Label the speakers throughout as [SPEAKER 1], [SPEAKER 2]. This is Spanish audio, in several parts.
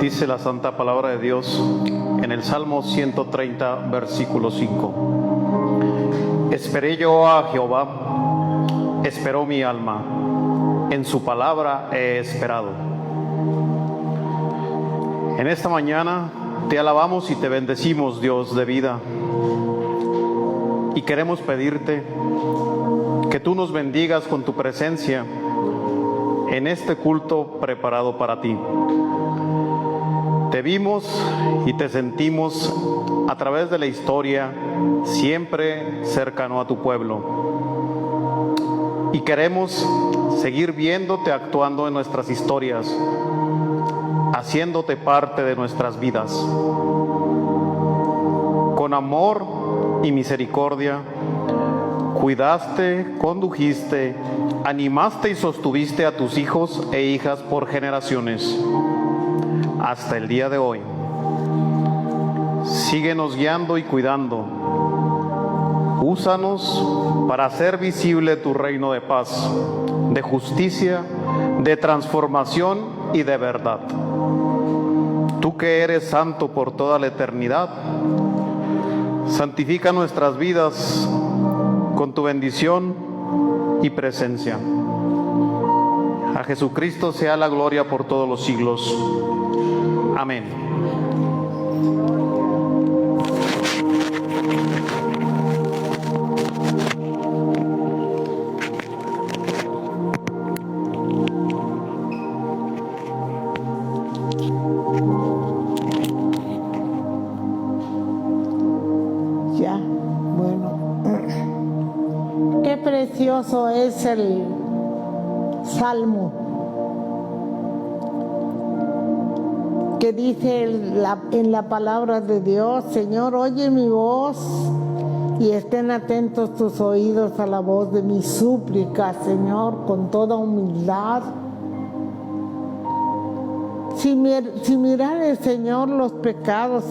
[SPEAKER 1] Dice la santa palabra de Dios en el Salmo 130, versículo 5. Esperé yo a Jehová, esperó mi alma, en su palabra he esperado. En esta mañana te alabamos y te bendecimos, Dios de vida, y queremos pedirte que tú nos bendigas con tu presencia en este culto preparado para ti. Te vimos y te sentimos a través de la historia, siempre cercano a tu pueblo. Y queremos seguir viéndote actuando en nuestras historias, haciéndote parte de nuestras vidas. Con amor y misericordia, cuidaste, condujiste, animaste y sostuviste a tus hijos e hijas por generaciones, hasta el día de hoy. Síguenos guiando y cuidando. Úsanos para hacer visible tu reino de paz, de justicia, de transformación y de verdad. Tú que eres santo por toda la eternidad, santifica nuestras vidas con tu bendición y presencia. A Jesucristo sea la gloria por todos los siglos. Amén.
[SPEAKER 2] Ya, bueno. Qué precioso es el Salmo que dice en la palabra de Dios: Señor, oye mi voz y estén atentos tus oídos a la voz de mi súplica, Señor, con toda humildad. Si mirare, Señor, los pecados,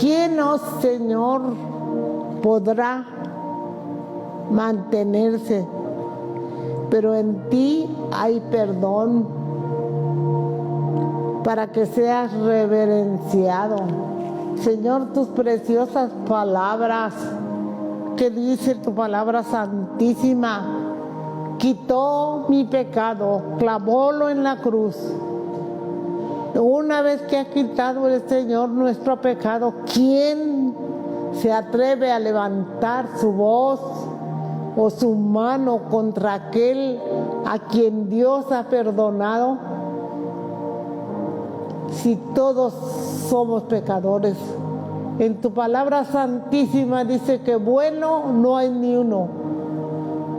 [SPEAKER 2] ¿quién, oh Señor, podrá mantenerse? Pero en ti hay perdón para que seas reverenciado. Señor, tus preciosas palabras, que dice tu palabra santísima, quitó mi pecado, clavólo en la cruz. Una vez que ha quitado el Señor nuestro pecado, ¿quién se atreve a levantar su voz o su mano contra aquel a quien Dios ha perdonado? Si todos somos pecadores, en tu palabra santísima dice que bueno no hay ni uno,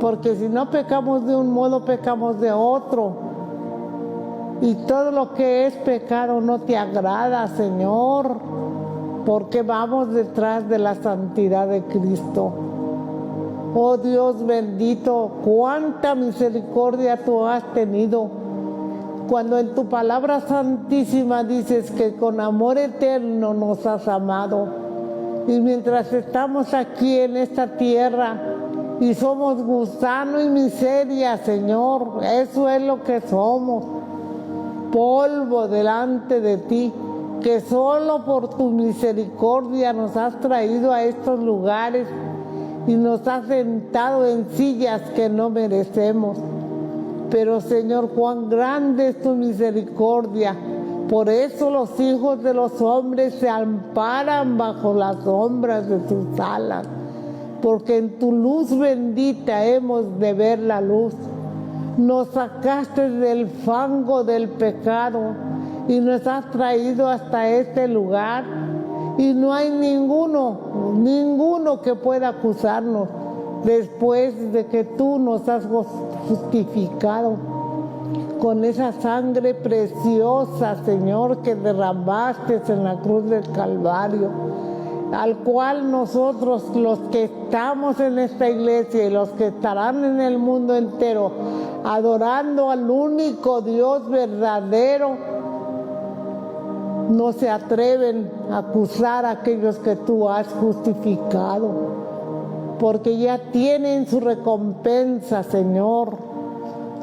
[SPEAKER 2] porque si no pecamos de un modo, pecamos de otro, y todo lo que es pecado no te agrada, Señor, porque vamos detrás de la santidad de Cristo. Oh Dios bendito, cuánta misericordia tú has tenido cuando en tu palabra santísima dices que con amor eterno nos has amado. Y mientras estamos aquí en esta tierra y somos gusano y miseria, Señor, eso es lo que somos, polvo delante de ti, que solo por tu misericordia nos has traído a estos lugares y nos has sentado en sillas que no merecemos. Pero, Señor, cuán grande es tu misericordia. Por eso los hijos de los hombres se amparan bajo las sombras de tus alas, porque en tu luz bendita hemos de ver la luz. Nos sacaste del fango del pecado y nos has traído hasta este lugar, y no hay ninguno que pueda acusarnos después de que tú nos has justificado con esa sangre preciosa, Señor, que derramaste en la cruz del Calvario, al cual nosotros, los que estamos en esta iglesia y los que estarán en el mundo entero, adorando al único Dios verdadero, no se atreven a acusar a aquellos que tú has justificado, porque ya tienen su recompensa, Señor.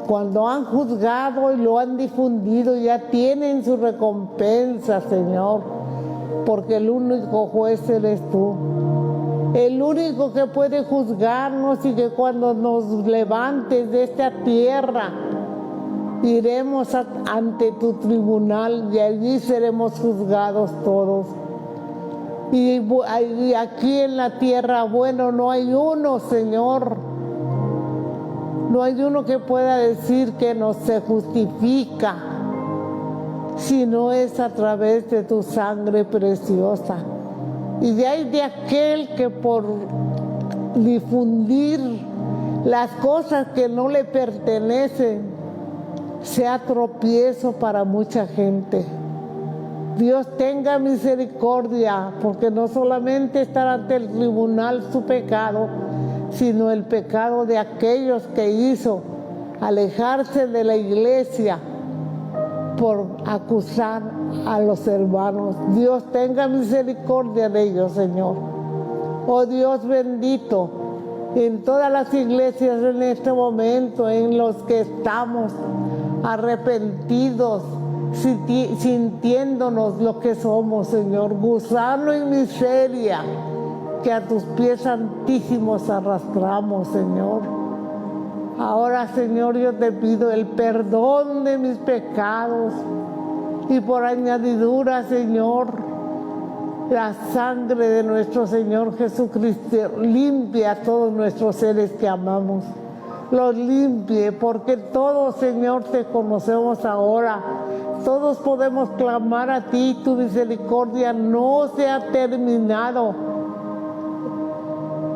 [SPEAKER 2] cuando han juzgado y lo han difundido, ya tienen su recompensa, Señor, porque el único juez eres tú. El único que puede juzgarnos, y que cuando nos levantes de esta tierra, iremos ante tu tribunal y allí seremos juzgados todos. Y aquí en la tierra, bueno, no hay uno, Señor. No hay uno que pueda decir que no se justifica, si no es a través de tu sangre preciosa. Y de ahí de aquel que por difundir las cosas que no le pertenecen, sea tropiezo para mucha gente. Dios tenga misericordia, porque no solamente estará ante el tribunal su pecado, sino el pecado de aquellos que hizo alejarse de la iglesia por acusar a los hermanos. Dios tenga misericordia de ellos, Señor. Oh Dios bendito, en todas las iglesias en este momento en los que estamos arrepentidos, sintiéndonos lo que somos, Señor, gusano y miseria, que a tus pies santísimos arrastramos, Señor. Ahora, Señor, yo te pido el perdón de mis pecados, y por añadidura, Señor, la sangre de nuestro Señor Jesucristo limpia a todos nuestros seres que amamos. Los limpie, porque todos, Señor, te conocemos ahora. Todos podemos clamar a ti, tu misericordia no se ha terminado.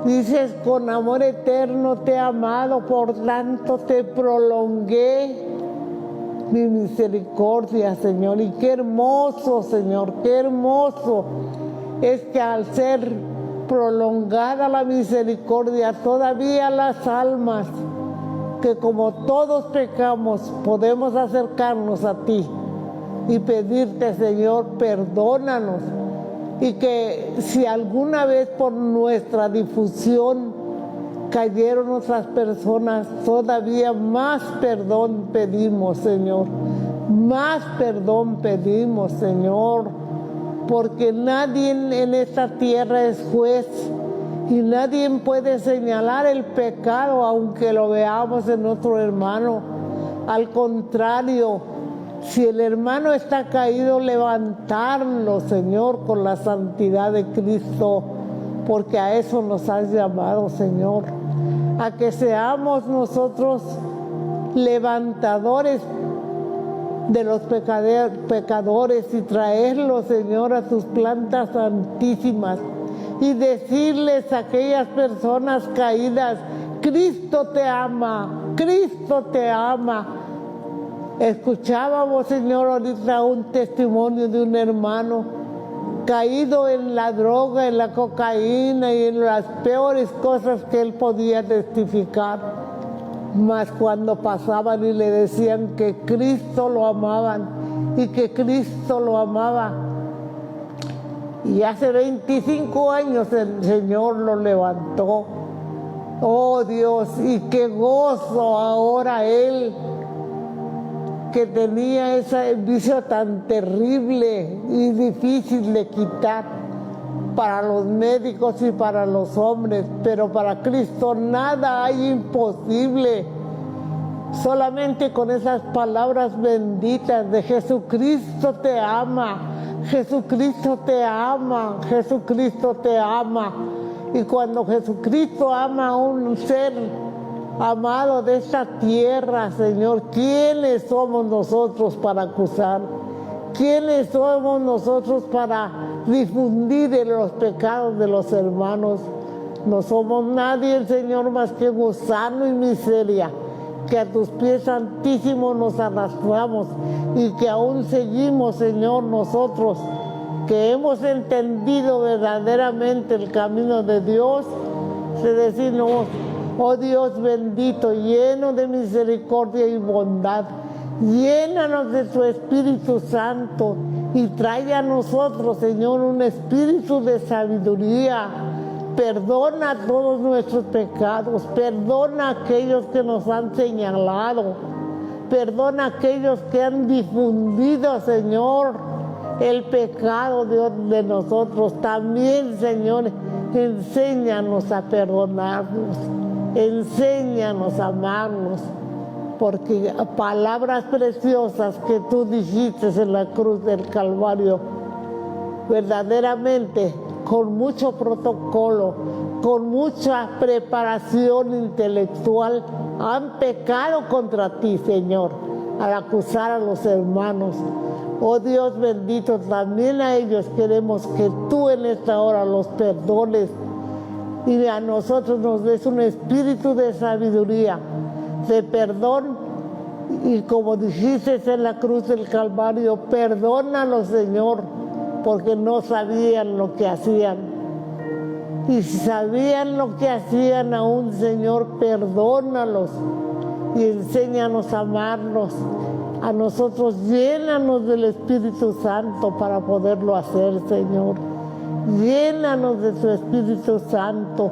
[SPEAKER 2] Dices, con amor eterno te he amado, por tanto te prolongué mi misericordia, Señor. Y qué hermoso, Señor, qué hermoso es que al ser prolongada la misericordia, todavía las almas que como todos pecamos, podemos acercarnos a ti y pedirte, Señor, perdónanos. Y que si alguna vez por nuestra difusión cayeron otras personas, todavía más perdón pedimos, Señor. Más perdón pedimos, Señor, porque nadie en esta tierra es juez y nadie puede señalar el pecado aunque lo veamos en otro hermano. Al contrario, si el hermano está caído, levantarlo, Señor, con la santidad de Cristo, porque a eso nos has llamado, Señor, a que seamos nosotros levantadores de los pecadores y traerlos, Señor, a tus plantas santísimas y decirles a aquellas personas caídas: Cristo te ama, Cristo te ama. Escuchábamos, Señor, ahorita un testimonio de un hermano caído en la droga, en la cocaína y en las peores cosas que él podía testificar. Mas cuando pasaban y le decían que Cristo lo amaban y que Cristo lo amaba, y hace 25 años el Señor lo levantó. Oh Dios, y qué gozo ahora él, que tenía ese vicio tan terrible y difícil de quitar para los médicos y para los hombres, pero para Cristo nada hay imposible. Solamente con esas palabras benditas de Jesucristo te ama, Jesucristo te ama, Jesucristo te ama. Y cuando Jesucristo ama a un ser amado de esta tierra, Señor, ¿quiénes somos nosotros para acusar? ¿Quiénes somos nosotros para difundir los pecados de los hermanos? No somos nadie, Señor, más que gusano y miseria, que a tus pies santísimos nos arrastramos y que aún seguimos, Señor, nosotros, que hemos entendido verdaderamente el camino de Dios, se decimos: oh Dios bendito, lleno de misericordia y bondad, llénanos de tu Espíritu Santo y trae a nosotros, Señor, un espíritu de sabiduría. Perdona todos nuestros pecados, perdona a aquellos que nos han señalado, Perdona a aquellos que han difundido, Señor, el pecado de nosotros. También, Señor, enséñanos a perdonarnos, enséñanos a amarnos, porque palabras preciosas que tú dijiste en la cruz del Calvario, verdaderamente, con mucho protocolo, con mucha preparación intelectual, han pecado contra ti, Señor, al acusar a los hermanos. Oh Dios bendito, también a ellos queremos que tú en esta hora los perdones y a nosotros nos des un espíritu de sabiduría, de perdón, y como dijiste en la cruz del Calvario, perdónalos, Señor, porque no sabían lo que hacían. Y si sabían lo que hacían aún, Señor, perdónalos y enséñanos a amarnos. A nosotros llénanos del Espíritu Santo para poderlo hacer, Señor. Llénanos de tu Espíritu Santo,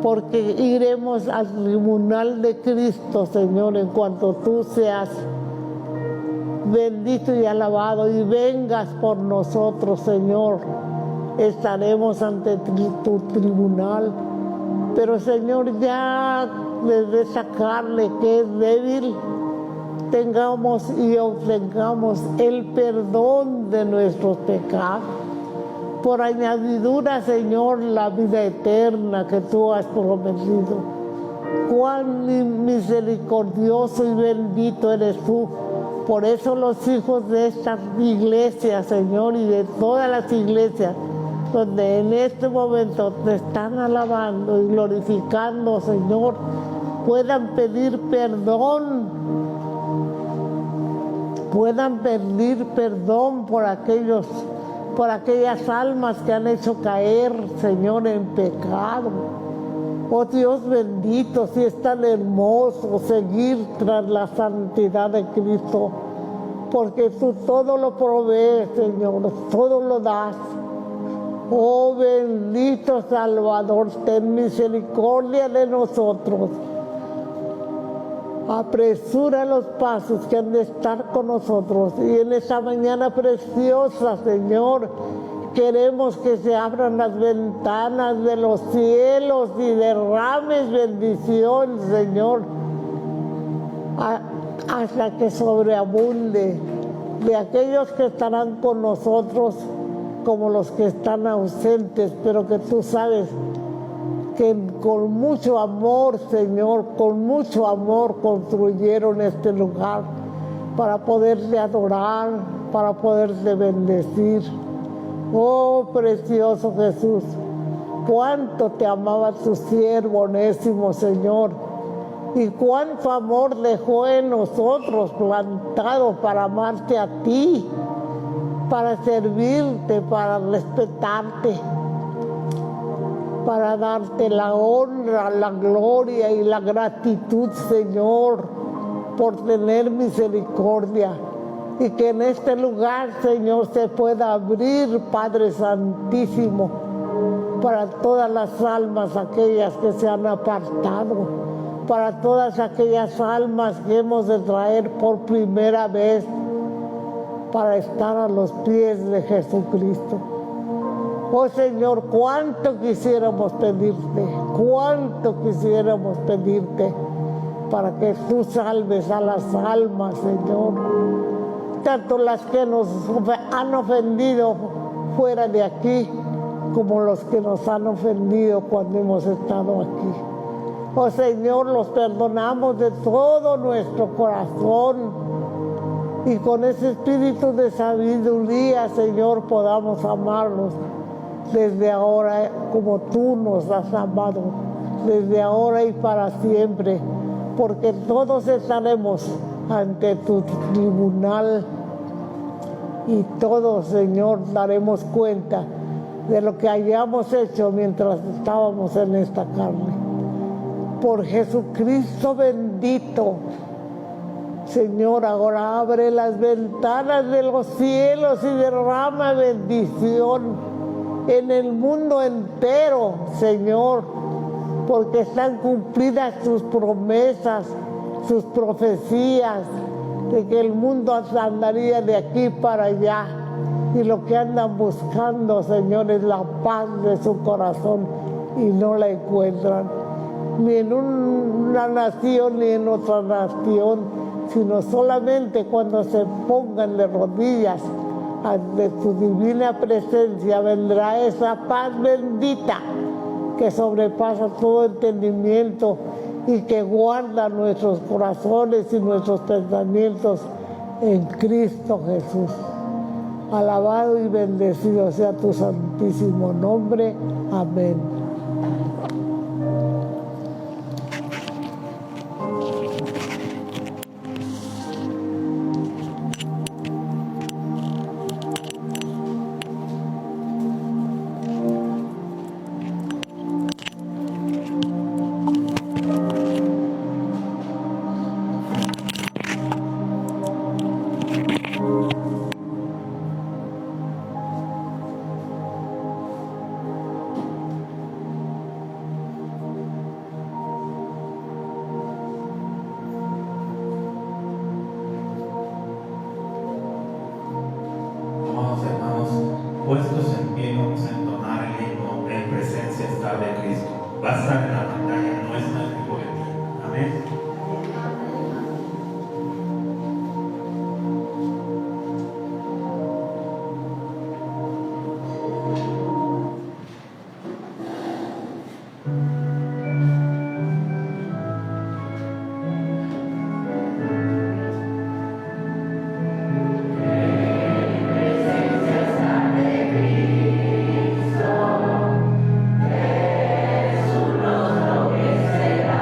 [SPEAKER 2] porque iremos al tribunal de Cristo, Señor, en cuanto tú seas bendito y alabado y vengas por nosotros, Señor. Estaremos ante tu tribunal. Pero, Señor, ya desde esa carne que es débil, tengamos y obtengamos el perdón de nuestros pecados. Por añadidura, Señor, la vida eterna que tú has prometido. Cuán misericordioso y bendito eres tú. Por eso los hijos de esta iglesia, Señor, y de todas las iglesias, donde en este momento te están alabando y glorificando, Señor, puedan pedir perdón, por aquellas almas que han hecho caer, Señor, en pecado. Oh Dios bendito, si es tan hermoso seguir tras la santidad de Cristo, porque tú todo lo provees, Señor, todo lo das. Oh bendito Salvador, ten misericordia de nosotros. Apresura los pasos que han de estar con nosotros. Y en esta mañana preciosa, Señor, queremos que se abran las ventanas de los cielos y derrames bendición, Señor, hasta que sobreabunde de aquellos que estarán con nosotros como los que están ausentes, pero que tú sabes que con mucho amor, Señor, con mucho amor construyeron este lugar para poderte adorar, para poderte bendecir. Oh, precioso Jesús, cuánto te amaba tu siervo Onésimo, Señor, y cuánto amor dejó en nosotros plantado para amarte a ti, para servirte, para respetarte, para darte la honra, la gloria y la gratitud, Señor, por tener misericordia. Y que en este lugar, Señor, se pueda abrir, Padre Santísimo, para todas las almas, aquellas que se han apartado, para todas aquellas almas que hemos de traer por primera vez para estar a los pies de Jesucristo. Oh Señor, cuánto quisiéramos pedirte para que tú salves a las almas, Señor, tanto las que nos han ofendido fuera de aquí, como los que nos han ofendido cuando hemos estado aquí. Oh Señor, los perdonamos de todo nuestro corazón, y con ese espíritu de sabiduría, Señor, podamos amarlos desde ahora como tú nos has amado, desde ahora y para siempre, porque todos estaremos ante tu tribunal y todos, Señor, daremos cuenta de lo que hayamos hecho mientras estábamos en esta carne. Por Jesucristo bendito, Señor, ahora abre las ventanas de los cielos y derrama bendición en el mundo entero, Señor, porque están cumplidas tus promesas, tus profecías, de que el mundo andaría de aquí para allá. Y lo que andan buscando, Señor, es la paz de su corazón y no la encuentran, ni en una nación ni en otra nación, sino solamente cuando se pongan de rodillas ante tu divina presencia vendrá esa paz bendita que sobrepasa todo entendimiento y que guarda nuestros corazones y nuestros pensamientos en Cristo Jesús. Alabado y bendecido sea tu santísimo nombre. Amén.
[SPEAKER 3] Amados hermanos, puestos en pie, vamos a entonar el himno En presencia está de Cristo. Va a estar en la pantalla, no está en el boletín. Amén.
[SPEAKER 4] Será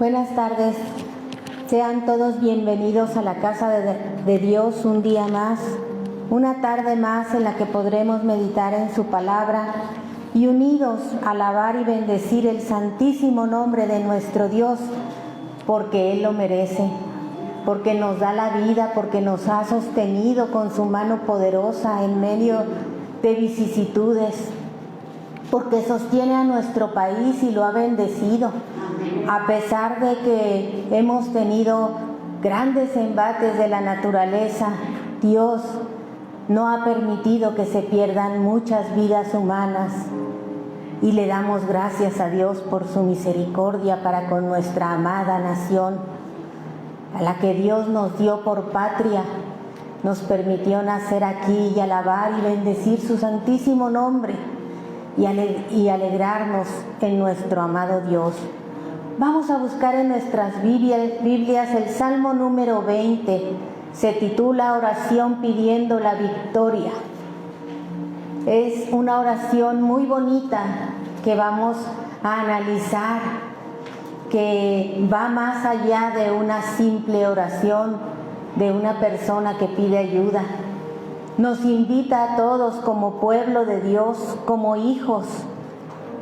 [SPEAKER 4] Buenas tardes. Sean todos bienvenidos a la casa de Dios un día más, una tarde más en la que podremos meditar en su palabra y unidos alabar y bendecir el santísimo nombre de nuestro Dios, porque Él lo merece, porque nos da la vida, porque nos ha sostenido con su mano poderosa en medio de vicisitudes, porque sostiene a nuestro país y lo ha bendecido. A pesar de que hemos tenido grandes embates de la naturaleza, Dios no ha permitido que se pierdan muchas vidas humanas y le damos gracias a Dios por su misericordia para con nuestra amada nación, a la que Dios nos dio por patria, nos permitió nacer aquí y alabar y bendecir su santísimo nombre y alegrarnos en nuestro amado Dios. Vamos a buscar en nuestras Biblias el Salmo número 20. Se titula Oración pidiendo la victoria. Es una oración muy bonita que vamos a analizar, que va más allá de una simple oración de una persona que pide ayuda. Nos invita a todos como pueblo de Dios, como hijos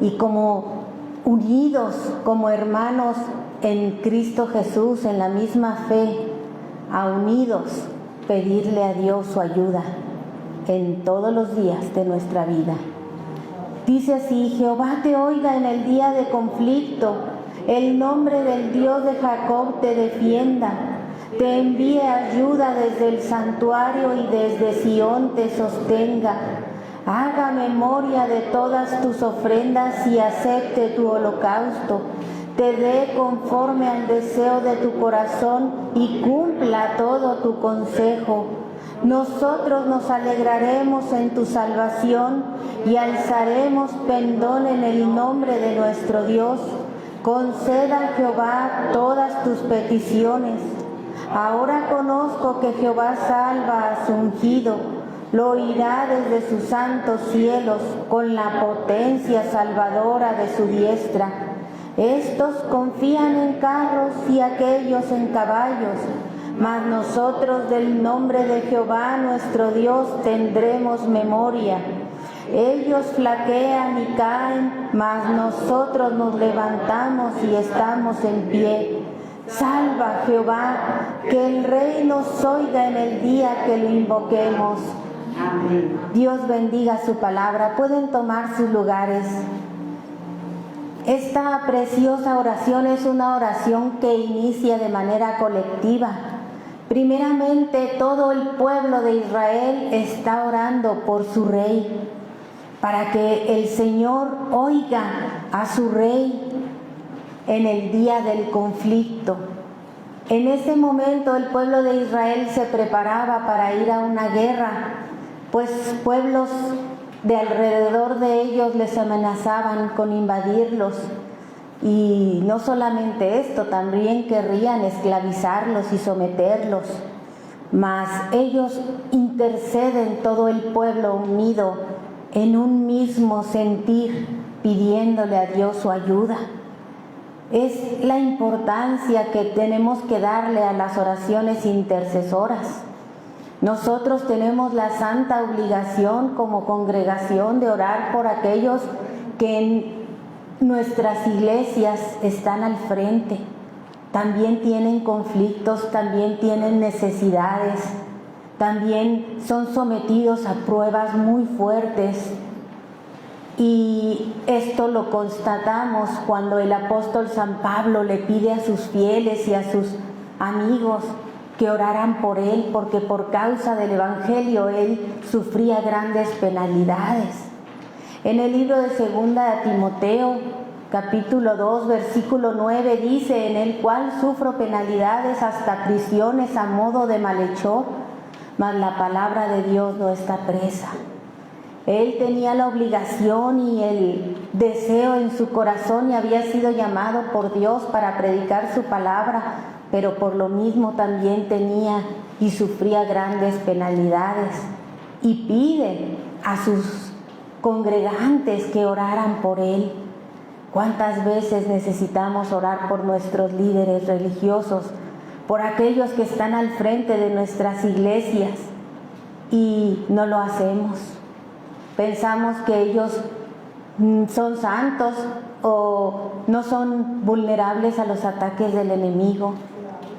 [SPEAKER 4] y como unidos, como hermanos en Cristo Jesús, en la misma fe, a unidos pedirle a Dios su ayuda en todos los días de nuestra vida. Dice así: Jehová te oiga en el día de conflicto, el nombre del Dios de Jacob te defienda, te envíe ayuda desde el santuario y desde Sión te sostenga. Haga memoria de todas tus ofrendas y acepte tu holocausto. Te dé conforme al deseo de tu corazón y cumpla todo tu consejo. Nosotros nos alegraremos en tu salvación y alzaremos pendón en el nombre de nuestro Dios. Conceda a Jehová todas tus peticiones. Ahora conozco que Jehová salva a su ungido. Lo oirá desde sus santos cielos con la potencia salvadora de su diestra. Estos confían en carros y aquellos en caballos, mas nosotros del nombre de Jehová nuestro Dios tendremos memoria. Ellos flaquean y caen, mas nosotros nos levantamos y estamos en pie. Salva, Jehová, que el Rey nos oiga en el día que lo invoquemos. Amén. Dios bendiga su palabra. Pueden tomar sus lugares. Esta preciosa oración es una oración que inicia de manera colectiva. Primeramente, todo el pueblo de Israel está orando por su rey, para que el Señor oiga a su rey en el día del conflicto. En ese momento el pueblo de Israel se preparaba para ir a una guerra, pues pueblos de alrededor de ellos les amenazaban con invadirlos. Y no solamente esto, también querrían esclavizarlos y someterlos. Mas ellos interceden, todo el pueblo unido en un mismo sentir, pidiéndole a Dios su ayuda. Es la importancia que tenemos que darle a las oraciones intercesoras. Nosotros tenemos la santa obligación como congregación de orar por aquellos que en nuestras iglesias están al frente. También tienen conflictos, también tienen necesidades, también son sometidos a pruebas muy fuertes. Y esto lo constatamos cuando el apóstol San Pablo le pide a sus fieles y a sus amigos que oraran por él, porque por causa del Evangelio él sufría grandes penalidades. En el libro de 2 Timoteo, capítulo 2, versículo 9, dice: en el cual sufro penalidades hasta prisiones a modo de malhechor, mas la palabra de Dios no está presa. Él tenía la obligación y el deseo en su corazón y había sido llamado por Dios para predicar su palabra, pero por lo mismo también tenía y sufría grandes penalidades. Y pide a sus congregantes que oraran por él. ¿Cuántas veces necesitamos orar por nuestros líderes religiosos, por aquellos que están al frente de nuestras iglesias y no lo hacemos? Pensamos que ellos son santos o no son vulnerables a los ataques del enemigo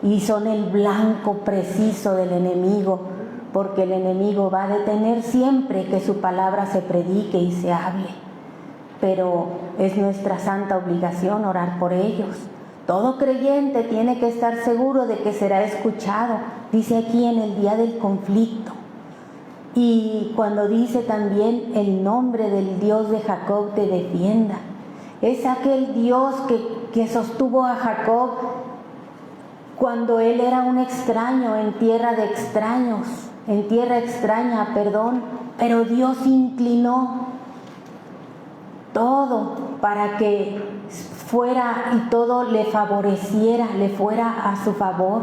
[SPEAKER 4] y son el blanco preciso del enemigo, porque el enemigo va a detener siempre que su palabra se predique y se hable. Pero es nuestra santa obligación orar por ellos. Todo creyente tiene que estar seguro de que será escuchado, dice aquí, en el día del conflicto. Y cuando dice también el nombre del Dios de Jacob te defienda, es aquel Dios que sostuvo a Jacob cuando él era un extraño en tierra de extraños, en tierra extraña, pero Dios inclinó todo para que fuera y todo le favoreciera, le fuera a su favor.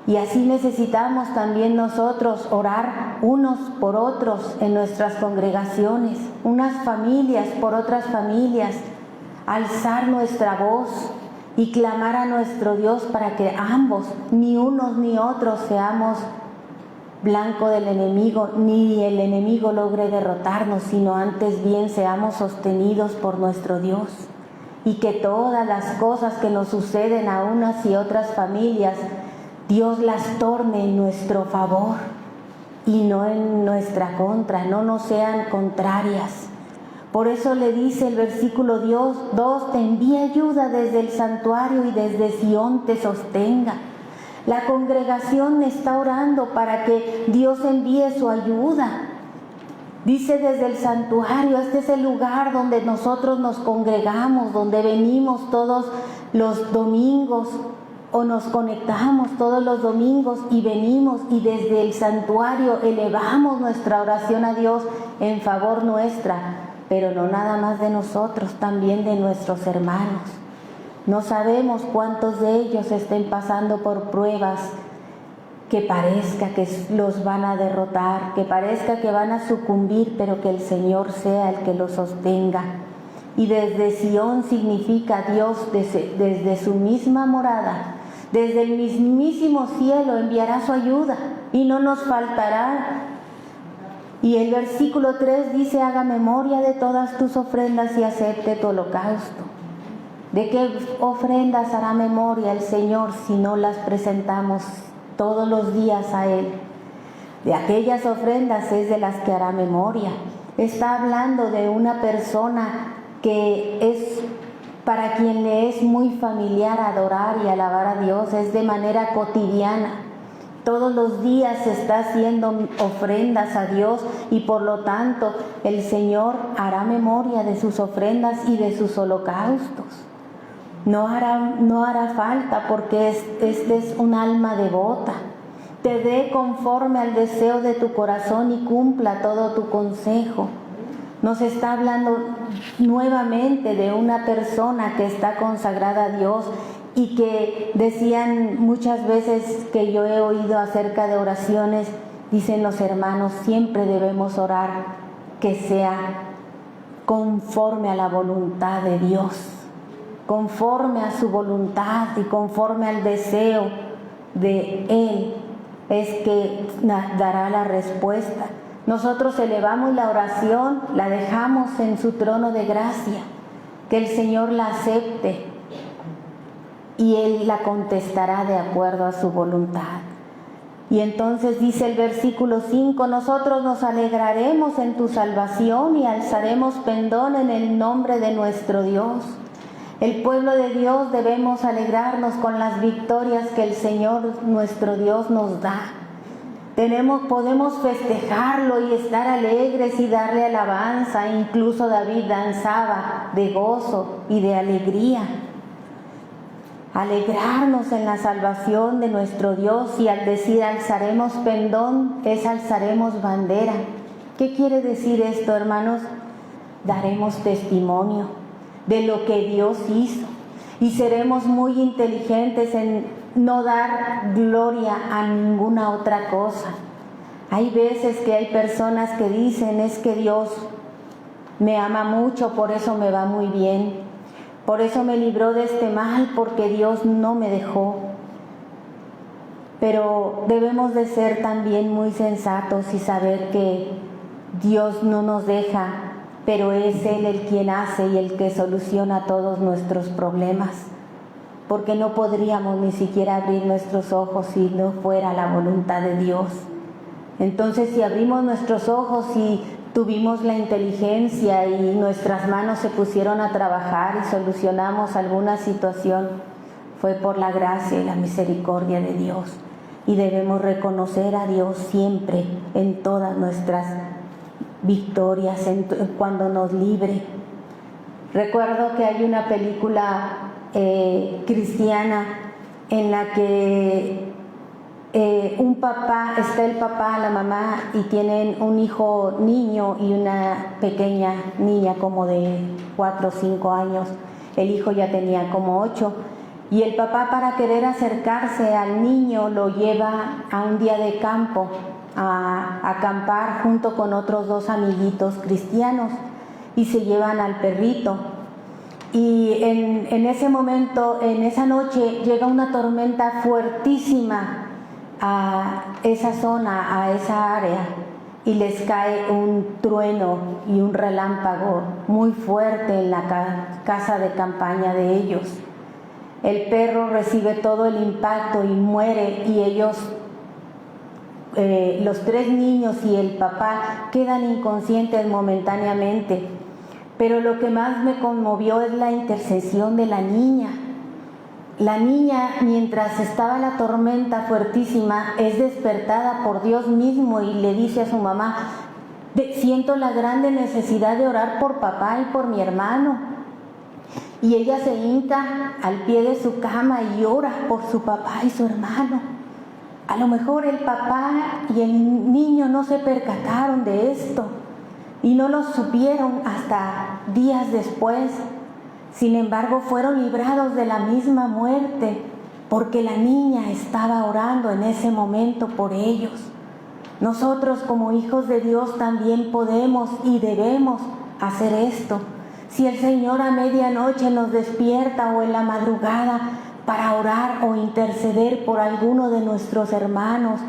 [SPEAKER 4] Y así necesitamos también nosotros orar unos por otros en nuestras congregaciones, unas familias por otras familias, alzar nuestra voz y clamar a nuestro Dios para que ambos, ni unos ni otros, seamos blanco del enemigo, ni el enemigo logre derrotarnos, sino antes bien seamos sostenidos por nuestro Dios. Y que todas las cosas que nos suceden a unas y otras familias, Dios las torne en nuestro favor y no en nuestra contra, no nos sean contrarias. Por eso le dice el versículo 2, te envía ayuda desde el santuario y desde Sión te sostenga. La congregación está orando para que Dios envíe su ayuda. Dice desde el santuario, este es el lugar donde nosotros nos congregamos, donde venimos todos los domingos o nos conectamos todos los domingos y venimos y desde el santuario elevamos nuestra oración a Dios en favor nuestra, pero no nada más de nosotros, también de nuestros hermanos. No sabemos cuántos de ellos estén pasando por pruebas que parezca que los van a derrotar, que parezca que van a sucumbir, pero que el Señor sea el que los sostenga. Y desde Sión significa Dios desde su misma morada, desde el mismísimo cielo enviará su ayuda y no nos faltará. Y el versículo 3 dice, haga memoria de todas tus ofrendas y acepte tu holocausto. ¿De qué ofrendas hará memoria el Señor si no las presentamos todos los días a Él? De aquellas ofrendas es de las que hará memoria. Está hablando de una persona que es para quien le es muy familiar adorar y alabar a Dios, es de manera cotidiana. Todos los días se está haciendo ofrendas a Dios y por lo tanto el Señor hará memoria de sus ofrendas y de sus holocaustos. No hará falta porque este es un alma devota. Te dé conforme al deseo de tu corazón y cumpla todo tu consejo. Nos está hablando nuevamente de una persona que está consagrada a Dios y que decían muchas veces que yo he oído acerca de oraciones, dicen los hermanos, siempre debemos orar que sea conforme a la voluntad de Dios, conforme a su voluntad y conforme al deseo de Él, es que dará la respuesta. Nosotros elevamos la oración, la dejamos en su trono de gracia, que el Señor la acepte y Él la contestará de acuerdo a su voluntad. Y entonces dice el versículo 5, nosotros nos alegraremos en tu salvación y alzaremos pendón en el nombre de nuestro Dios. El pueblo de Dios debemos alegrarnos con las victorias que el Señor nuestro Dios nos da. Podemos festejarlo y estar alegres y darle alabanza. Incluso David danzaba de gozo y de alegría. Alegrarnos en la salvación de nuestro Dios, y al decir alzaremos pendón es alzaremos bandera. ¿Qué quiere decir esto, hermanos? Daremos testimonio de lo que Dios hizo y seremos muy inteligentes en no dar gloria a ninguna otra cosa. Hay veces que hay personas que dicen, es que Dios me ama mucho, por eso me va muy bien. Por eso me libró de este mal, porque Dios no me dejó. Pero debemos de ser también muy sensatos y saber que Dios no nos deja, pero es Él el quien hace y el que soluciona todos nuestros problemas, porque no podríamos ni siquiera abrir nuestros ojos si no fuera la voluntad de Dios. Entonces, si abrimos nuestros ojos y tuvimos la inteligencia y nuestras manos se pusieron a trabajar y solucionamos alguna situación, fue por la gracia y la misericordia de Dios. Y debemos reconocer a Dios siempre en todas nuestras victorias, cuando nos libre. Recuerdo que hay una película cristiana en la que un papá, está el papá, la mamá, y tienen un hijo niño y una pequeña niña como de 4 o 5 años. El hijo ya tenía como 8. Y el papá, para querer acercarse al niño, lo lleva a un día de campo a acampar junto con otros 2 amiguitos cristianos, y se llevan al perrito. Y en ese momento, en esa noche, llega una tormenta fuertísima a esa zona, a esa área, y les cae un trueno y un relámpago muy fuerte en la casa de campaña de ellos. El perro recibe todo el impacto y muere, y ellos, los 3 niños y el papá, quedan inconscientes momentáneamente. Pero lo que más me conmovió es la intercesión de la niña. La niña, mientras estaba la tormenta fuertísima, es despertada por Dios mismo y le dice a su mamá: siento la grande necesidad de orar por papá y por mi hermano. Y ella se hinca al pie de su cama y ora por su papá y su hermano. A lo mejor el papá y el niño no se percataron de esto y no lo supieron hasta días después. Sin embargo, fueron librados de la misma muerte, porque la niña estaba orando en ese momento por ellos. Nosotros, como hijos de Dios, también podemos y debemos hacer esto. Si el Señor a medianoche nos despierta o en la madrugada para orar o interceder por alguno de nuestros hermanos,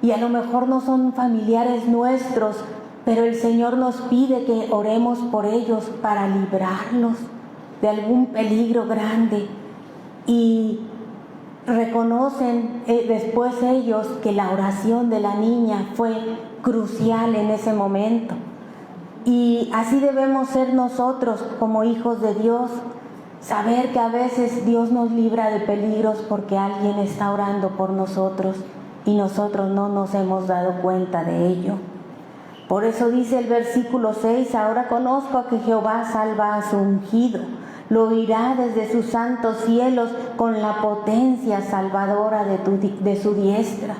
[SPEAKER 4] y a lo mejor no son familiares nuestros, pero el Señor nos pide que oremos por ellos para librarlos de algún peligro grande, y reconocen después ellos que la oración de la niña fue crucial en ese momento. Y así debemos ser nosotros como hijos de Dios, saber que a veces Dios nos libra de peligros porque alguien está orando por nosotros y nosotros no nos hemos dado cuenta de ello. Por eso dice el versículo 6: ahora conozco que Jehová salva a su ungido, lo oirá desde sus santos cielos con la potencia salvadora de su diestra.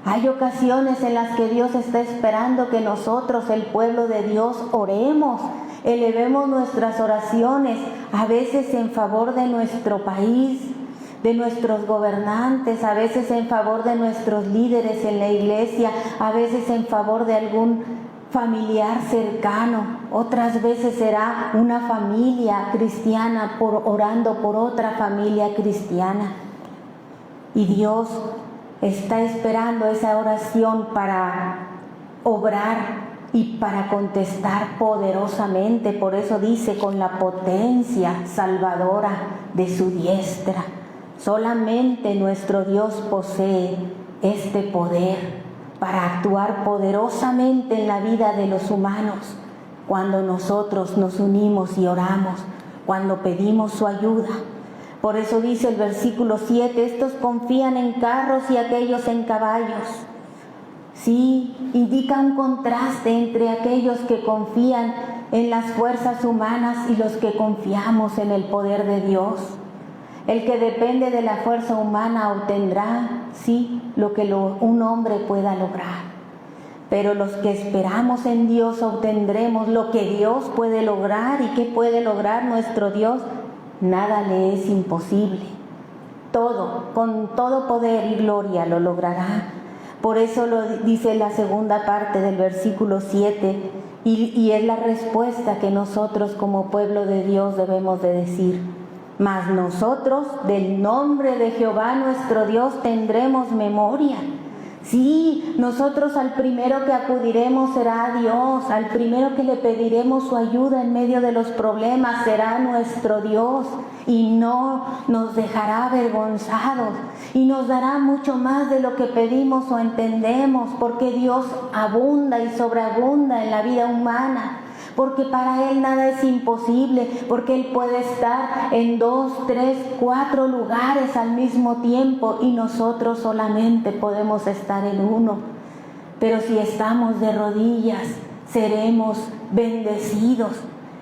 [SPEAKER 4] Hay ocasiones en las que Dios está esperando que nosotros, el pueblo de Dios, oremos, elevemos nuestras oraciones, a veces en favor de nuestro país, de nuestros gobernantes, a veces en favor de nuestros líderes en la iglesia, a veces en favor de algún familiar cercano, otras veces será una familia cristiana orando por otra familia cristiana. Y Dios está esperando esa oración para obrar y para contestar poderosamente. Por eso dice: con la potencia salvadora de su diestra. Solamente nuestro Dios posee este poder para actuar poderosamente en la vida de los humanos cuando nosotros nos unimos y oramos, cuando pedimos su ayuda. Por eso dice el versículo 7: estos confían en carros y aquellos en caballos. Sí, indica un contraste entre aquellos que confían en las fuerzas humanas y los que confiamos en el poder de Dios. El que depende de la fuerza humana obtendrá, sí, lo que un hombre pueda lograr. Pero los que esperamos en Dios obtendremos lo que Dios puede lograr. ¿Y qué puede lograr nuestro Dios? Nada le es imposible. Todo, con todo poder y gloria lo logrará. Por eso lo dice la segunda parte del versículo 7, y es la respuesta que nosotros como pueblo de Dios debemos de decir. Mas nosotros del nombre de Jehová nuestro Dios tendremos memoria. Sí, nosotros al primero que acudiremos será a Dios, al primero que le pediremos su ayuda en medio de los problemas será nuestro Dios, y no nos dejará avergonzados y nos dará mucho más de lo que pedimos o entendemos, porque Dios abunda y sobreabunda en la vida humana. Porque para Él nada es imposible, porque Él puede estar en 2, 3, 4 lugares al mismo tiempo y nosotros solamente podemos estar en uno. Pero si estamos de rodillas, seremos bendecidos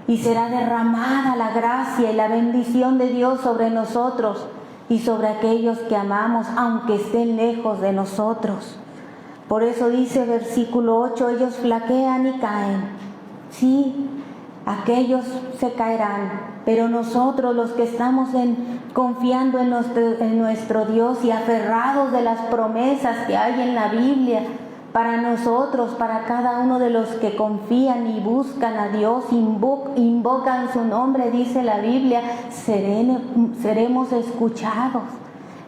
[SPEAKER 4] y será derramada la gracia y la bendición de Dios sobre nosotros y sobre aquellos que amamos, aunque estén lejos de nosotros. Por eso dice versículo 8, ellos flaquean y caen. Sí, aquellos se caerán, pero nosotros los que estamos confiando en nuestro Dios y aferrados de las promesas que hay en la Biblia, para nosotros, para cada uno de los que confían y buscan a Dios, invocan su nombre, dice la Biblia, seremos escuchados.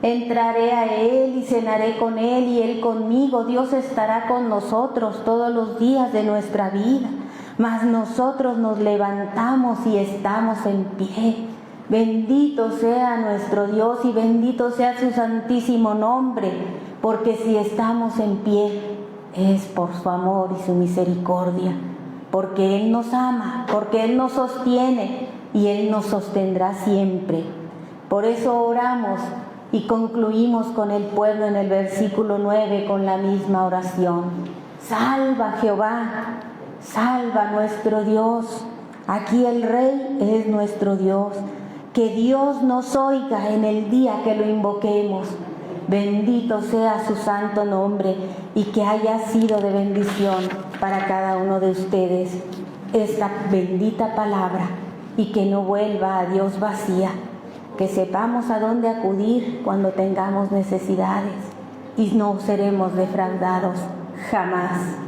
[SPEAKER 4] Entraré a Él y cenaré con Él y Él conmigo. Dios estará con nosotros todos los días de nuestra vida. Mas nosotros nos levantamos y estamos en pie. Bendito sea nuestro Dios y bendito sea su santísimo nombre, porque si estamos en pie es por su amor y su misericordia, porque Él nos ama, porque Él nos sostiene y Él nos sostendrá siempre. Por eso oramos y concluimos con el pueblo en el versículo 9 con la misma oración. Salva Jehová. Salva nuestro Dios, aquí el Rey es nuestro Dios. Que Dios nos oiga en el día que lo invoquemos. Bendito sea su santo nombre y que haya sido de bendición para cada uno de ustedes esta bendita palabra y que no vuelva a Dios vacía. Que sepamos a dónde acudir cuando tengamos necesidades y no seremos defraudados jamás.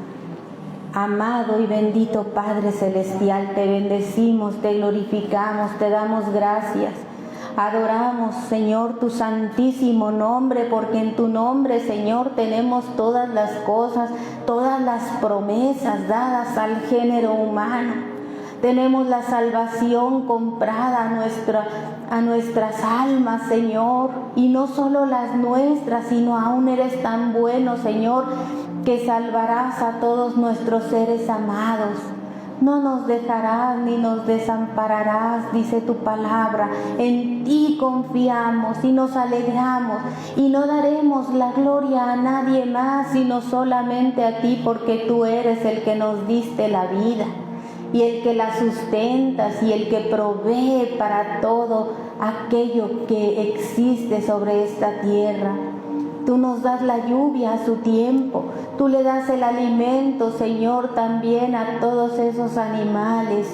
[SPEAKER 4] Amado y bendito Padre Celestial, te bendecimos, te glorificamos, te damos gracias. Adoramos, Señor, tu santísimo nombre, porque en tu nombre, Señor, tenemos todas las cosas, todas las promesas dadas al género humano. Tenemos la salvación comprada a nuestras almas, Señor, y no solo las nuestras, sino aún eres tan bueno, Señor, que salvarás a todos nuestros seres amados. No nos dejarás ni nos desampararás, dice tu palabra. En ti confiamos y nos alegramos y no daremos la gloria a nadie más, sino solamente a ti, porque tú eres el que nos diste la vida y el que la sustentas y el que provee para todo aquello que existe sobre esta tierra. Tú nos das la lluvia a su tiempo, tú le das el alimento, Señor, también a todos esos animales,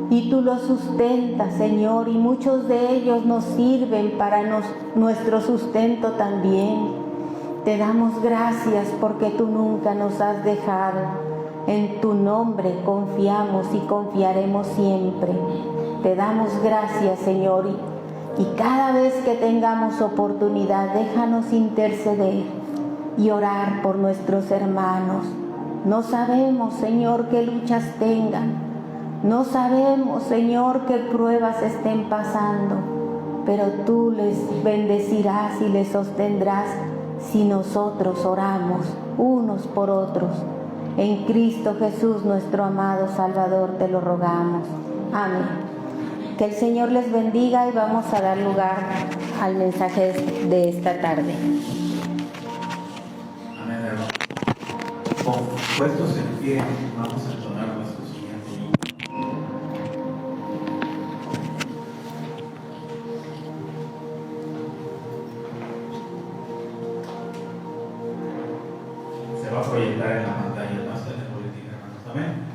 [SPEAKER 4] y tú los sustentas, Señor, y muchos de ellos nos sirven para nuestro sustento también. Te damos gracias porque tú nunca nos has dejado. En tu nombre confiamos y confiaremos siempre. Te damos gracias, Señor, y cada vez que tengamos oportunidad, déjanos interceder y orar por nuestros hermanos. No sabemos, Señor, qué luchas tengan. No sabemos, Señor, qué pruebas estén pasando. Pero tú les bendecirás y les sostendrás si nosotros oramos unos por otros. En Cristo Jesús, nuestro amado Salvador, te lo rogamos. Amén. Que el Señor les bendiga y vamos a dar lugar al mensaje de esta tarde.
[SPEAKER 3] Amén, hermano. Con puestos en pie, vamos a entonar nuestro siguiente himno. Se va a proyectar en la pantalla, no está en el boletín, hermanos. Amén.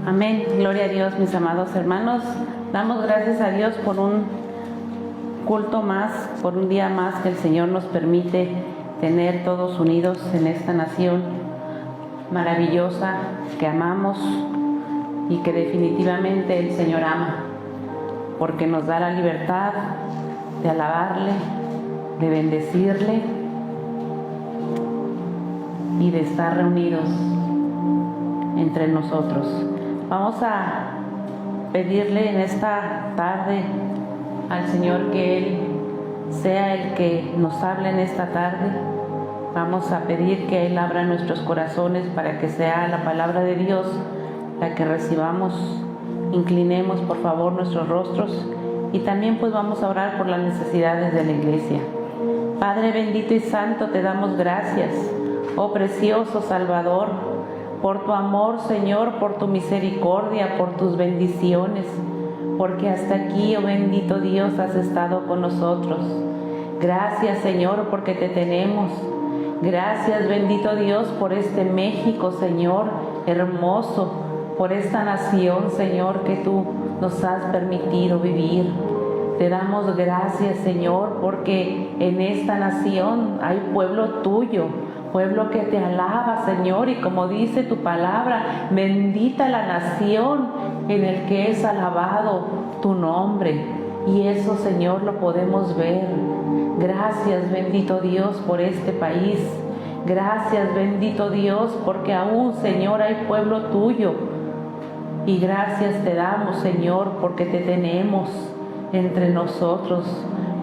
[SPEAKER 5] Amén. Gloria a Dios, mis amados hermanos. Damos gracias a Dios por un culto más, por un día más que el Señor nos permite tener todos unidos en esta nación maravillosa que amamos y que definitivamente el Señor ama, porque nos da la libertad de alabarle, de bendecirle y de estar reunidos entre nosotros. Vamos a pedirle en esta tarde al Señor que Él sea el que nos hable en esta tarde. Vamos a pedir que Él abra nuestros corazones para que sea la palabra de Dios la que recibamos. Inclinemos por favor nuestros rostros y también pues vamos a orar por las necesidades de la iglesia. Padre bendito y santo, te damos gracias, oh precioso Salvador, por tu amor, Señor, por tu misericordia, por tus bendiciones, porque hasta aquí, oh bendito Dios, has estado con nosotros. Gracias, Señor, porque te tenemos. Gracias, bendito Dios, por este México, Señor, hermoso, por esta nación, Señor, que tú nos has permitido vivir. Te damos gracias, Señor, porque en esta nación hay pueblo tuyo, pueblo que te alaba, Señor, y como dice tu palabra, bendita la nación en el que es alabado tu nombre. Y eso, Señor, lo podemos ver. Gracias, bendito Dios, por este país. Gracias, bendito Dios, porque aún, Señor, hay pueblo tuyo. Y gracias te damos, Señor, porque te tenemos entre nosotros,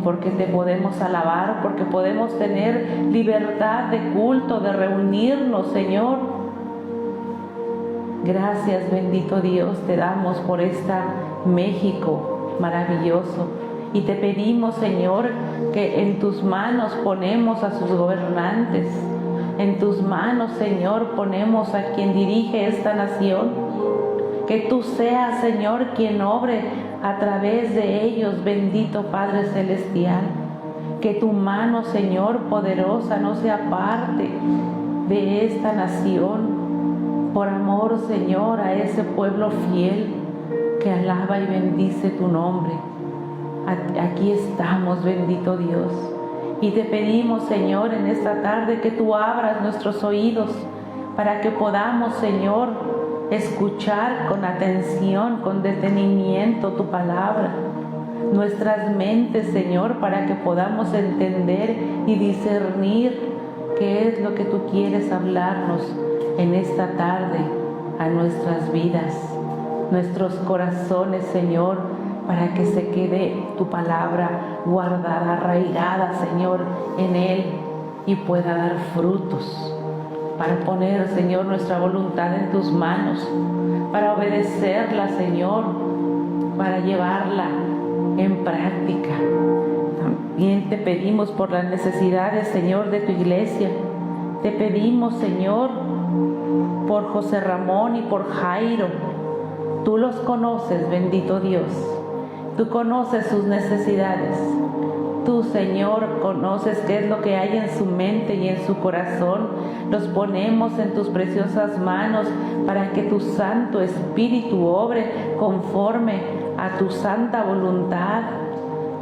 [SPEAKER 5] porque te podemos alabar, porque podemos tener libertad de culto, de reunirnos, Señor. Gracias, bendito Dios, te damos por esta México maravilloso. Y te pedimos, Señor, que en tus manos ponemos a sus gobernantes. En tus manos, Señor, ponemos a quien dirige esta nación. Que tú seas, Señor, quien obre a través de ellos, bendito Padre Celestial. Que tu mano, Señor, poderosa no se aparte de esta nación. Por amor, Señor, a ese pueblo fiel que alaba y bendice tu nombre. Aquí estamos, bendito Dios. Y te pedimos, Señor, en esta tarde que tú abras nuestros oídos para que podamos, Señor, escuchar con atención, con detenimiento tu palabra. Nuestras mentes, Señor, para que podamos entender y discernir qué es lo que tú quieres hablarnos en esta tarde a nuestras vidas, nuestros corazones, Señor, para que se quede tu palabra guardada, arraigada, Señor, en él y pueda dar frutos. Para poner, Señor, nuestra voluntad en tus manos, para obedecerla, Señor, para llevarla en práctica. También te pedimos por las necesidades, Señor, de tu iglesia. Te pedimos, Señor, por José Ramón y por Jairo. Tú los conoces, bendito Dios. Tú conoces sus necesidades. Tú, Señor, conoces qué es lo que hay en su mente y en su corazón. Los ponemos en tus preciosas manos para que tu Santo Espíritu obre conforme a tu santa voluntad,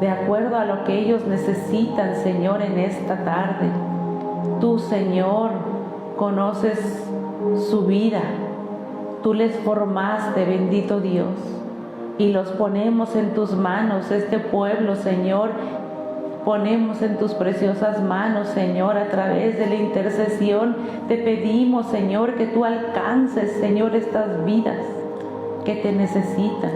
[SPEAKER 5] de acuerdo a lo que ellos necesitan, Señor, en esta tarde. Tú, Señor, conoces su vida. Tú les formaste, bendito Dios, y los ponemos en tus manos, este pueblo, Señor. Ponemos en tus preciosas manos, Señor, a través de la intercesión. Te pedimos, Señor, que tú alcances, Señor, estas vidas que te necesitan.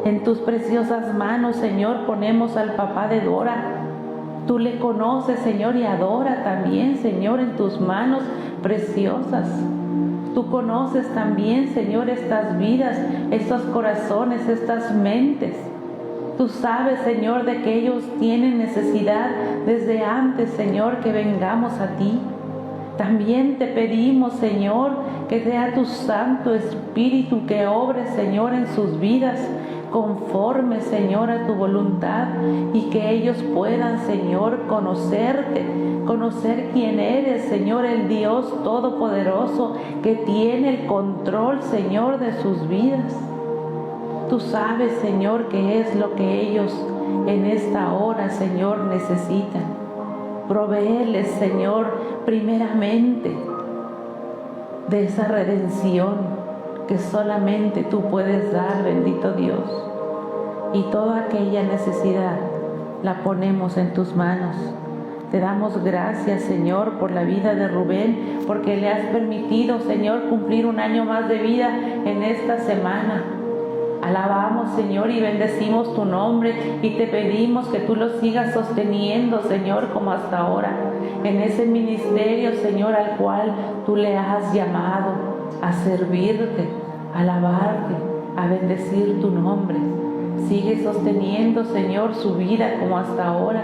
[SPEAKER 5] En tus preciosas manos, Señor, ponemos al papá de Dora. Tú le conoces, Señor, y adora también, Señor, en tus manos preciosas. Tú conoces también, Señor, estas vidas, estos corazones, estas mentes. Tú sabes, Señor, de que ellos tienen necesidad desde antes, Señor, que vengamos a ti. También te pedimos, Señor, que sea tu Santo Espíritu que obre, Señor, en sus vidas, conforme, Señor, a tu voluntad, y que ellos puedan, Señor, conocerte, conocer quién eres, Señor, el Dios Todopoderoso, que tiene el control, Señor, de sus vidas. Tú sabes, Señor, qué es lo que ellos en esta hora, Señor, necesitan. Provéeles, Señor, primeramente de esa redención que solamente tú puedes dar, bendito Dios. Y toda aquella necesidad la ponemos en tus manos. Te damos gracias, Señor, por la vida de Rubén, porque le has permitido, Señor, cumplir un año más de vida en esta semana. Alabamos, Señor, y bendecimos tu nombre, y te pedimos que tú lo sigas sosteniendo, Señor, como hasta ahora, en ese ministerio, Señor, al cual tú le has llamado a servirte, a alabarte, a bendecir tu nombre. Sigue sosteniendo, Señor, su vida como hasta ahora.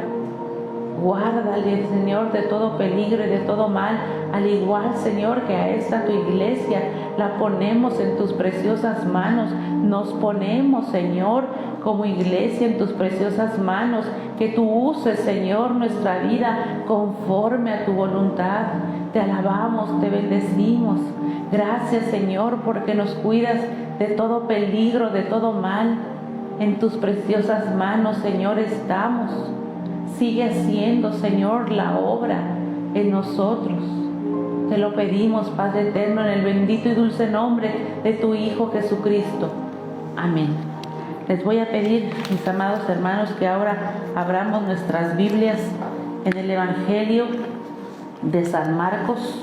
[SPEAKER 5] Guárdale, Señor, de todo peligro y de todo mal, al igual, Señor, que a esta tu iglesia la ponemos en tus preciosas manos. Nos ponemos, Señor, como iglesia en tus preciosas manos, que tú uses, Señor, nuestra vida conforme a tu voluntad. Te alabamos, te bendecimos. Gracias, Señor, porque nos cuidas de todo peligro, de todo mal. En tus preciosas manos, Señor, estamos. Sigue haciendo, Señor, la obra en nosotros. Te lo pedimos, Padre eterno, en el bendito y dulce nombre de tu Hijo Jesucristo. Amén. Les voy a pedir, mis amados hermanos, que ahora abramos nuestras Biblias en el Evangelio de San Marcos,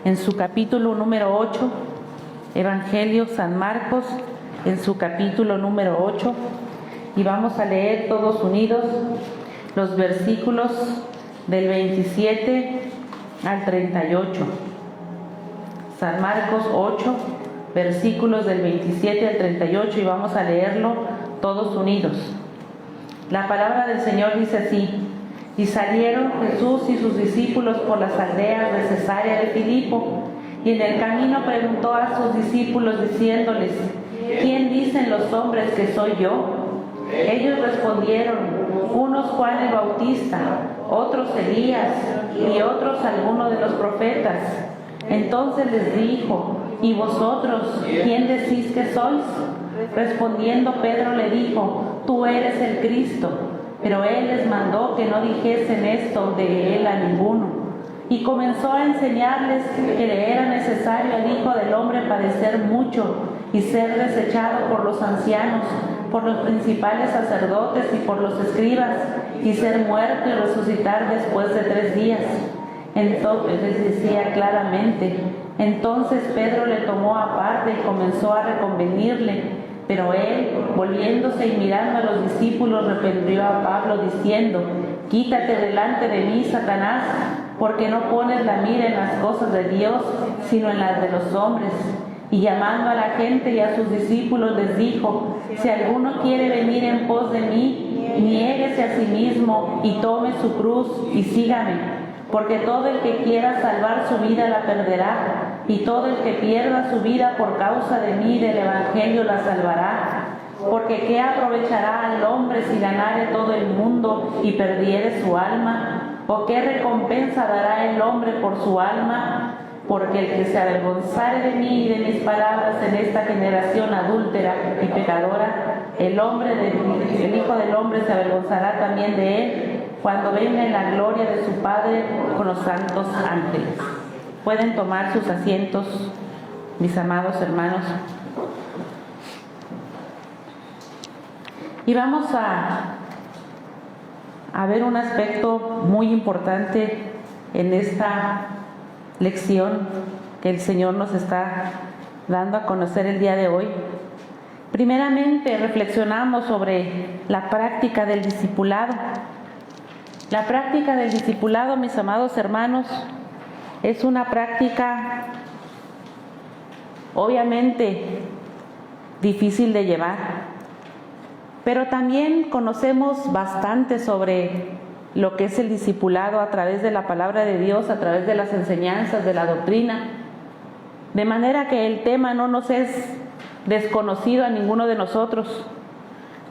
[SPEAKER 5] en su capítulo número 8. Evangelio San Marcos, en su capítulo número 8. Y vamos a leer todos unidos los versículos del 27 al 38. San Marcos 8, versículos del 27 al 38, y vamos a leerlo todos unidos. La palabra del Señor dice así: y salieron Jesús y sus discípulos por las aldeas de Cesarea de Filipo, y en el camino preguntó a sus discípulos diciéndoles: ¿quién dicen los hombres que soy yo? Ellos respondieron: unos Juan el Bautista, otros Elías, y otros alguno de los profetas. Entonces les dijo: ¿y vosotros quién decís que sois? Respondiendo Pedro le dijo: tú eres el Cristo. Pero él les mandó que no dijesen esto de él a ninguno. Y comenzó a enseñarles que le era necesario al Hijo del Hombre padecer mucho y ser desechado por los ancianos, por los principales sacerdotes y por los escribas, y ser muerto y resucitar después de 3 días. Entonces les decía claramente. Entonces Pedro le tomó aparte y comenzó a reconvenirle. Pero él, volviéndose y mirando a los discípulos, reprendió a Pablo diciendo: quítate delante de mí, Satanás, porque no pones la mira en las cosas de Dios, sino en las de los hombres. Y llamando a la gente y a sus discípulos les dijo: si alguno quiere venir en pos de mí, niéguese a sí mismo y tome su cruz y sígame. Porque todo el que quiera salvar su vida la perderá, y todo el que pierda su vida por causa de mí y del Evangelio la salvará. Porque ¿qué aprovechará al hombre si ganare todo el mundo y perdiere su alma? ¿O qué recompensa dará el hombre por su alma? Porque el que se avergonzare de mí y de mis palabras en esta generación adúltera y pecadora, el Hijo del Hombre se avergonzará también de él, cuando venga en la gloria de su Padre con los santos ángeles. Pueden tomar sus asientos, mis amados hermanos. Y vamos a ver un aspecto muy importante en esta lección que el Señor nos está dando a conocer el día de hoy. Primeramente, reflexionamos sobre la práctica del discipulado. La práctica del discipulado, mis amados hermanos, es una práctica obviamente difícil de llevar, pero también conocemos bastante sobre lo que es el discipulado a través de la palabra de Dios, a través de las enseñanzas, de la doctrina, de manera que el tema no nos es desconocido a ninguno de nosotros.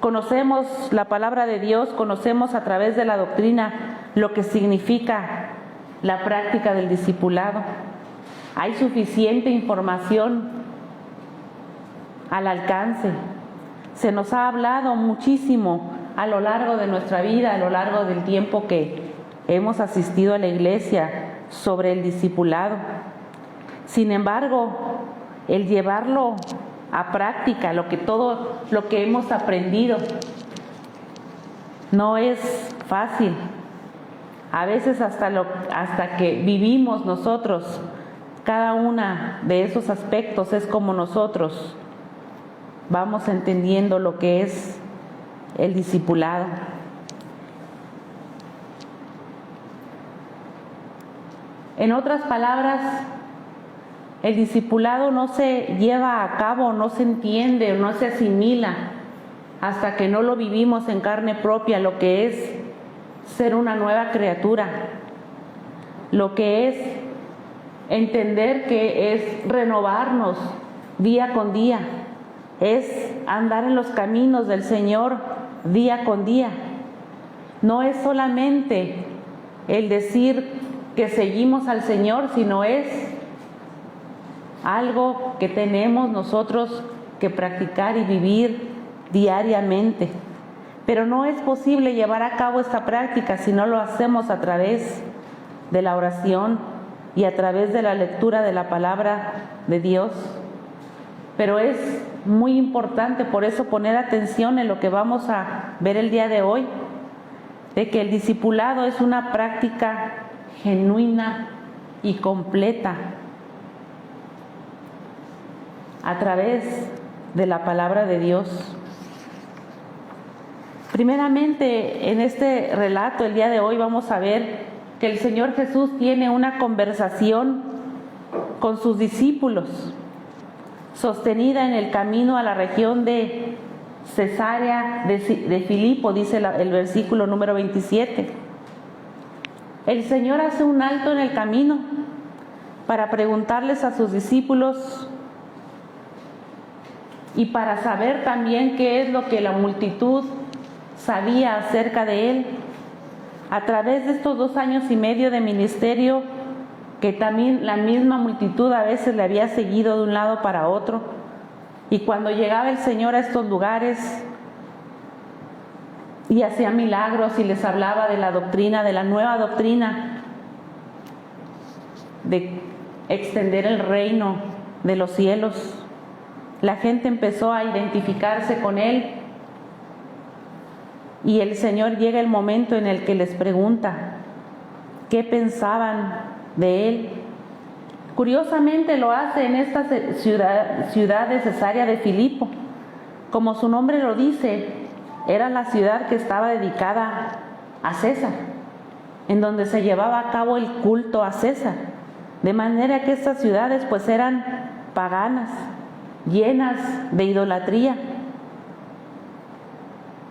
[SPEAKER 5] Conocemos la palabra de Dios, conocemos a través de la doctrina lo que significa la práctica del discipulado. Hay suficiente información al alcance. Se nos ha hablado muchísimo a lo largo de nuestra vida, a lo largo del tiempo que hemos asistido a la iglesia sobre el discipulado. Sin embargo, el llevarlo a práctica, todo lo que hemos aprendido, no es fácil. A veces hasta que vivimos nosotros cada una de esos aspectos es como nosotros vamos entendiendo lo que es el discipulado. En otras palabras, el discipulado no se lleva a cabo, no se entiende, no se asimila hasta que no lo vivimos en carne propia, lo que es ser una nueva criatura, lo que es entender que es renovarnos día con día, es andar en los caminos del Señor día con día. No es solamente el decir que seguimos al Señor, sino es algo que tenemos nosotros que practicar y vivir diariamente. Pero no es posible llevar a cabo esta práctica si no lo hacemos a través de la oración y a través de la lectura de la palabra de Dios. Pero es muy importante por eso poner atención en lo que vamos a ver el día de hoy, de que el discipulado es una práctica genuina y completa a través de la palabra de Dios. Primeramente, en este relato el día de hoy vamos a ver que el Señor Jesús tiene una conversación con sus discípulos, sostenida en el camino a la región de Cesarea de Filipo, dice el versículo número 27. El Señor hace un alto en el camino para preguntarles a sus discípulos y para saber también qué es lo que la multitud sabía acerca de Él. A través de estos 2 años y medio de ministerio, que también la misma multitud a veces le había seguido de un lado para otro, y cuando llegaba el Señor a estos lugares y hacía milagros y les hablaba de la doctrina, de la nueva doctrina, de extender el reino de los cielos, la gente empezó a identificarse con Él. Y el Señor llega el momento en el que les pregunta qué pensaban de Él. Curiosamente lo hace en esta ciudad de Cesarea de Filipo. Como su nombre lo dice, era la ciudad que estaba dedicada a César, en donde se llevaba a cabo el culto a César. De manera que estas ciudades pues eran paganas, llenas de idolatría.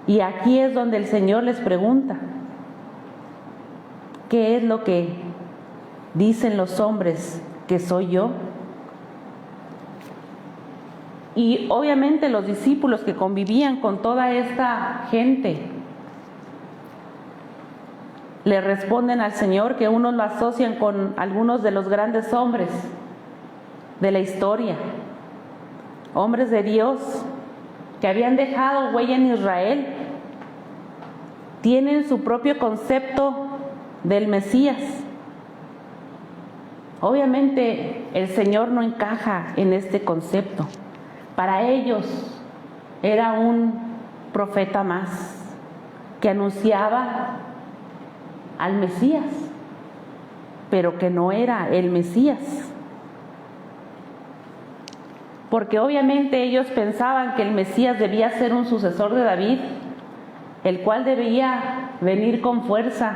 [SPEAKER 5] Y aquí es donde el Señor les pregunta, ¿qué es lo que dicen los hombres que soy yo? Y obviamente los discípulos que convivían con toda esta gente le responden al Señor que unos lo asocian con algunos de los grandes hombres de la historia, hombres de Dios que habían dejado huella en Israel, tienen su propio concepto del Mesías. Obviamente el Señor no encaja en este concepto. Para ellos era un profeta más que anunciaba al Mesías, pero que no era el Mesías. Porque obviamente ellos pensaban que el Mesías debía ser un sucesor de David, el cual debía venir con fuerza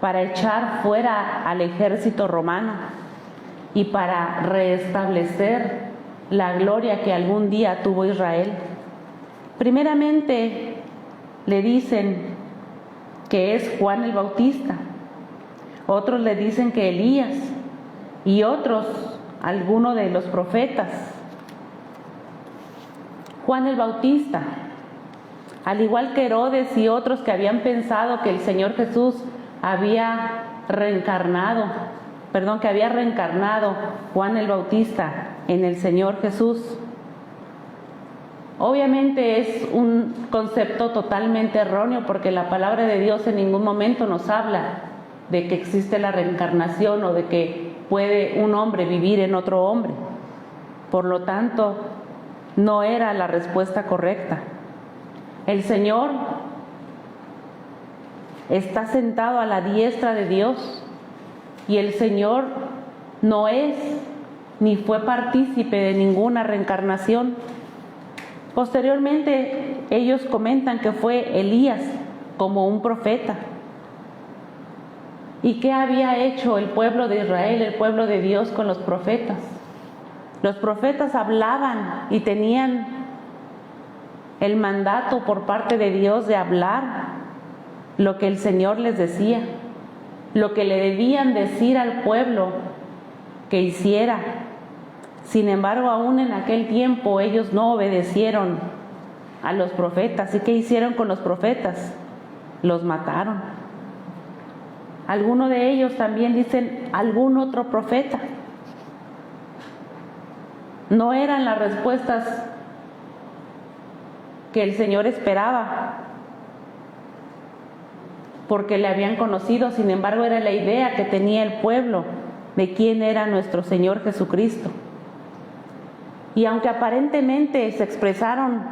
[SPEAKER 5] para echar fuera al ejército romano y para restablecer la gloria que algún día tuvo Israel. Primeramente le dicen que es Juan el Bautista. Otros le dicen que Elías y otros alguno de los profetas. Juan el Bautista, al igual que Herodes y otros que habían pensado que el Señor Jesús había reencarnado Juan el Bautista en el Señor Jesús. Obviamente es un concepto totalmente erróneo, porque la palabra de Dios en ningún momento nos habla de que existe la reencarnación o de que puede un hombre vivir en otro hombre. Por lo tanto, no era la respuesta correcta. El Señor está sentado a la diestra de Dios y el Señor no es ni fue partícipe de ninguna reencarnación. Posteriormente, ellos comentan que fue Elías como un profeta. ¿Y qué había hecho el pueblo de Israel, el pueblo de Dios, con los profetas? Los profetas hablaban y tenían el mandato por parte de Dios de hablar lo que el Señor les decía, lo que le debían decir al pueblo que hiciera. Sin embargo, aún en aquel tiempo ellos no obedecieron a los profetas. ¿Y qué hicieron con los profetas? Los mataron. Algunos de ellos también dicen algún otro profeta. No eran las respuestas que el Señor esperaba, porque le habían conocido. Sin embargo, era la idea que tenía el pueblo de quién era nuestro Señor Jesucristo. Y aunque aparentemente se expresaron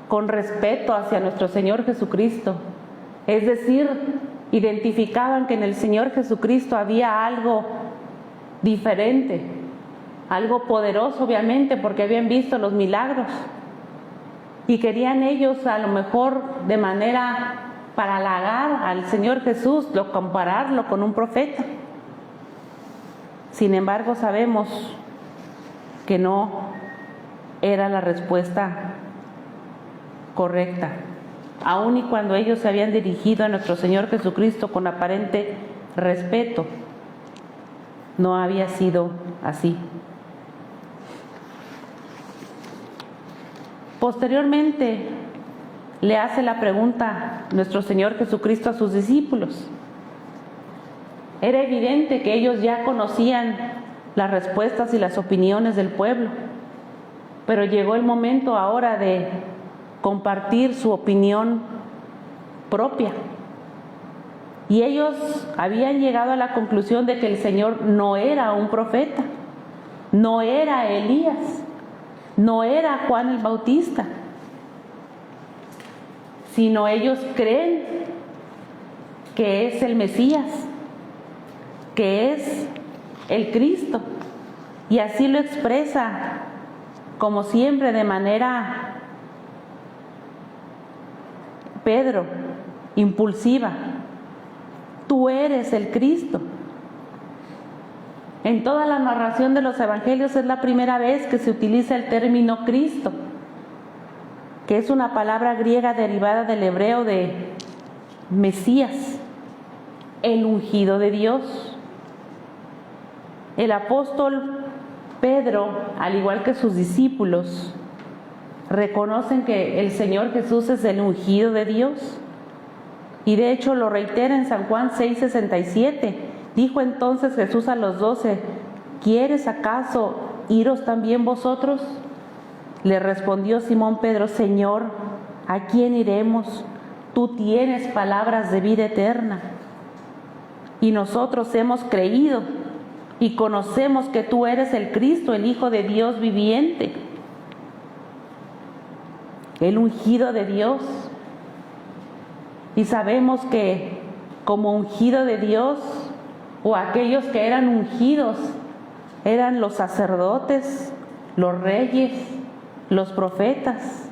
[SPEAKER 5] con respeto hacia nuestro Señor Jesucristo, es decir, identificaban que en el Señor Jesucristo había algo diferente, algo poderoso, obviamente, porque habían visto los milagros, y querían ellos, a lo mejor de manera para halagar al Señor Jesús, compararlo con un profeta. Sin embargo, sabemos que no era la respuesta correcta. Aun y cuando ellos se habían dirigido a nuestro Señor Jesucristo con aparente respeto, no había sido así. Posteriormente, le hace la pregunta nuestro Señor Jesucristo a sus discípulos. Era evidente que ellos ya conocían las respuestas y las opiniones del pueblo, pero llegó el momento ahora de compartir su opinión propia. Y ellos habían llegado a la conclusión de que el Señor no era un profeta, no era Elías, no era Juan el Bautista, sino ellos creen que es el Mesías, que es el Cristo. Y así lo expresa, como siempre, de manera Pedro, impulsiva: tú eres el Cristo. En toda la narración de los evangelios es la primera vez que se utiliza el término Cristo, que es una palabra griega derivada del hebreo de Mesías, el ungido de Dios. El apóstol Pedro, al igual que sus discípulos, reconocen que el Señor Jesús es el ungido de Dios. Y de hecho lo reitera en San Juan 6:67. Dijo entonces Jesús a los 12: ¿quieres acaso iros también vosotros? Le respondió Simón Pedro: Señor, ¿a quién iremos? Tú tienes palabras de vida eterna. Y nosotros hemos creído y conocemos que tú eres el Cristo, el Hijo de Dios viviente, el ungido de Dios. Y sabemos que como ungido de Dios, o aquellos que eran ungidos, eran los sacerdotes, los reyes, los profetas.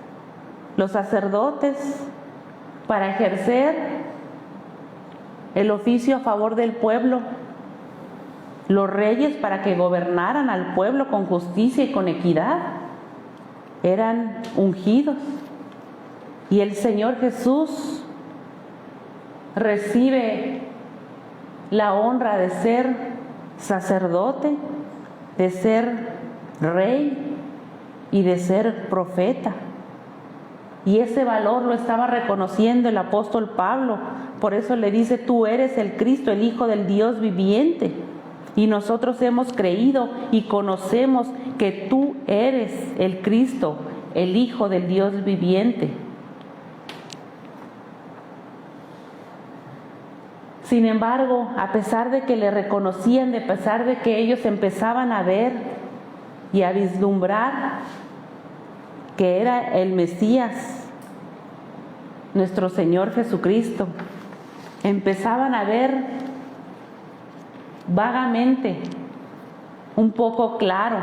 [SPEAKER 5] Los sacerdotes para ejercer el oficio a favor del pueblo, los reyes para que gobernaran al pueblo con justicia y con equidad, eran ungidos. Y el Señor Jesús recibe la honra de ser sacerdote, de ser rey y de ser profeta. Y ese valor lo estaba reconociendo el apóstol Pablo. Por eso le dice: tú eres el Cristo, el Hijo del Dios viviente. Y nosotros hemos creído y conocemos que tú eres el Cristo, el Hijo del Dios viviente. Sin embargo, a pesar de que le reconocían, a pesar de que ellos empezaban a ver y a vislumbrar que era el Mesías, nuestro Señor Jesucristo, empezaban a ver vagamente, un poco claro.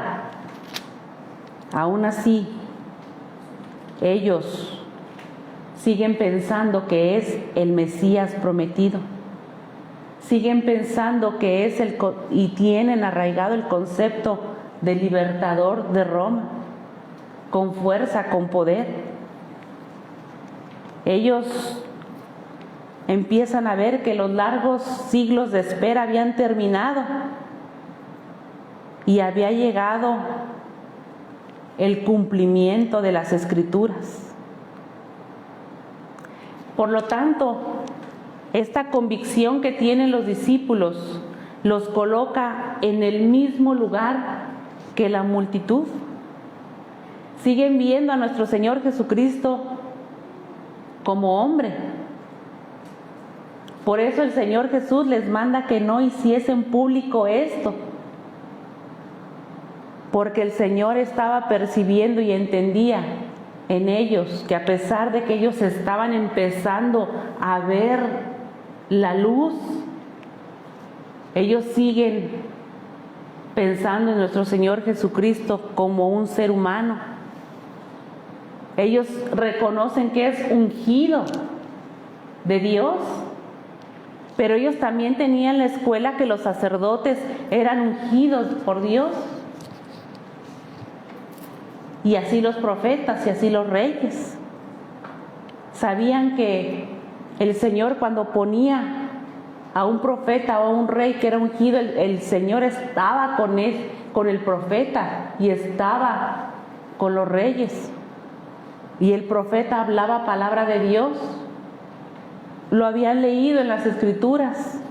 [SPEAKER 5] Aún así, ellos siguen pensando que es el Mesías prometido. Siguen pensando que es y tienen arraigado el concepto de libertador de Roma, con fuerza, con poder. Ellos empiezan a ver que los largos siglos de espera habían terminado y había llegado el cumplimiento de las Escrituras. Por lo tanto, esta convicción que tienen los discípulos los coloca en el mismo lugar que la multitud. Siguen viendo a nuestro Señor Jesucristo como hombre. Por eso el Señor Jesús les manda que no hiciesen público esto, porque el Señor estaba percibiendo y entendía en ellos que a pesar de que ellos estaban empezando a ver la luz, ellos siguen pensando en nuestro Señor Jesucristo como un ser humano. Ellos reconocen que es ungido de Dios, pero ellos también tenían la escuela que los sacerdotes eran ungidos por Dios, y así los profetas y así los reyes. Sabían que el Señor, cuando ponía a un profeta o a un rey que era ungido, el Señor estaba con él, con el profeta, y estaba con los reyes. Y el profeta hablaba palabra de Dios. Lo habían leído en las Escrituras.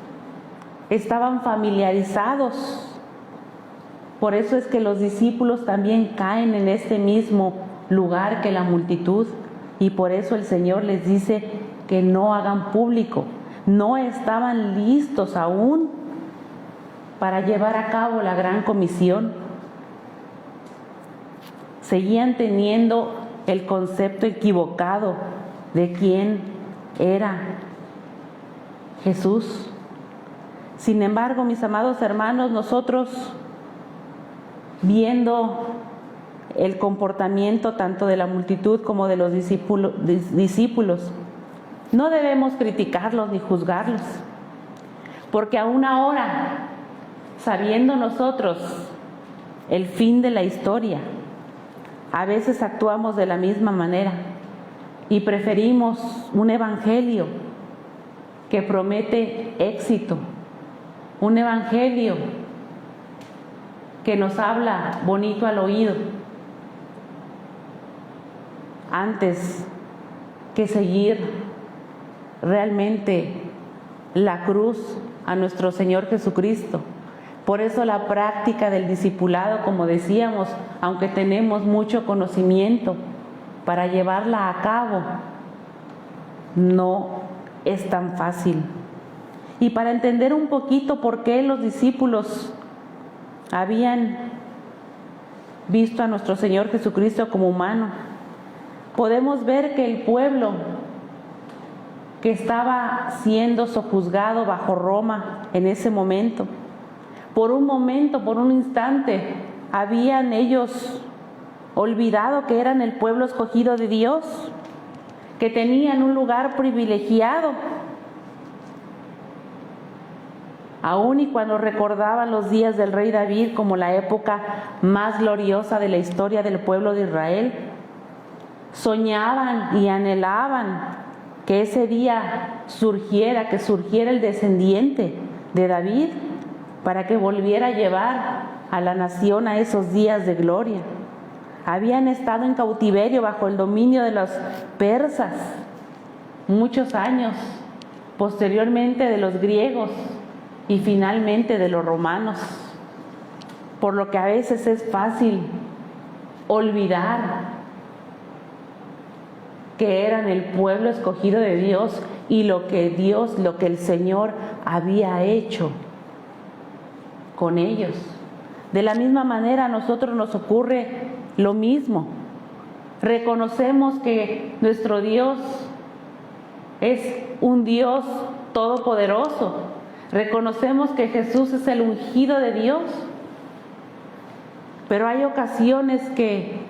[SPEAKER 5] Estaban familiarizados. Por eso es que los discípulos también caen en este mismo lugar que la multitud. Y por eso el Señor les dice que no hagan público. No estaban listos aún para llevar a cabo la gran comisión. Seguían teniendo el concepto equivocado de quién era Jesús. Sin embargo, mis amados hermanos, nosotros, viendo el comportamiento tanto de la multitud como de los discípulos, no debemos criticarlos ni juzgarlos, porque aún ahora, sabiendo nosotros el fin de la historia, a veces actuamos de la misma manera y preferimos un evangelio que promete éxito, un evangelio que nos habla bonito al oído, antes que seguir realmente la cruz a nuestro Señor Jesucristo. Por eso la práctica del discipulado, como decíamos, aunque tenemos mucho conocimiento, para llevarla a cabo no es tan fácil. Y para entender un poquito por qué los discípulos habían visto a nuestro Señor Jesucristo como humano, podemos ver que el pueblo que estaba siendo sojuzgado bajo Roma en ese momento, por un instante, habían ellos olvidado que eran el pueblo escogido de Dios, que tenían un lugar privilegiado. Aún y cuando recordaban los días del rey David como la época más gloriosa de la historia del pueblo de Israel, soñaban y anhelaban que ese día surgiera, que surgiera el descendiente de David para que volviera a llevar a la nación a esos días de gloria. Habían estado en cautiverio bajo el dominio de los persas muchos años, posteriormente de los griegos y finalmente de los romanos, por lo que a veces es fácil olvidar que eran el pueblo escogido de Dios y lo que el Señor había hecho con ellos. De la misma manera a nosotros nos ocurre lo mismo. Reconocemos que nuestro Dios es un Dios todopoderoso. Reconocemos que Jesús es el ungido de Dios. Pero hay ocasiones que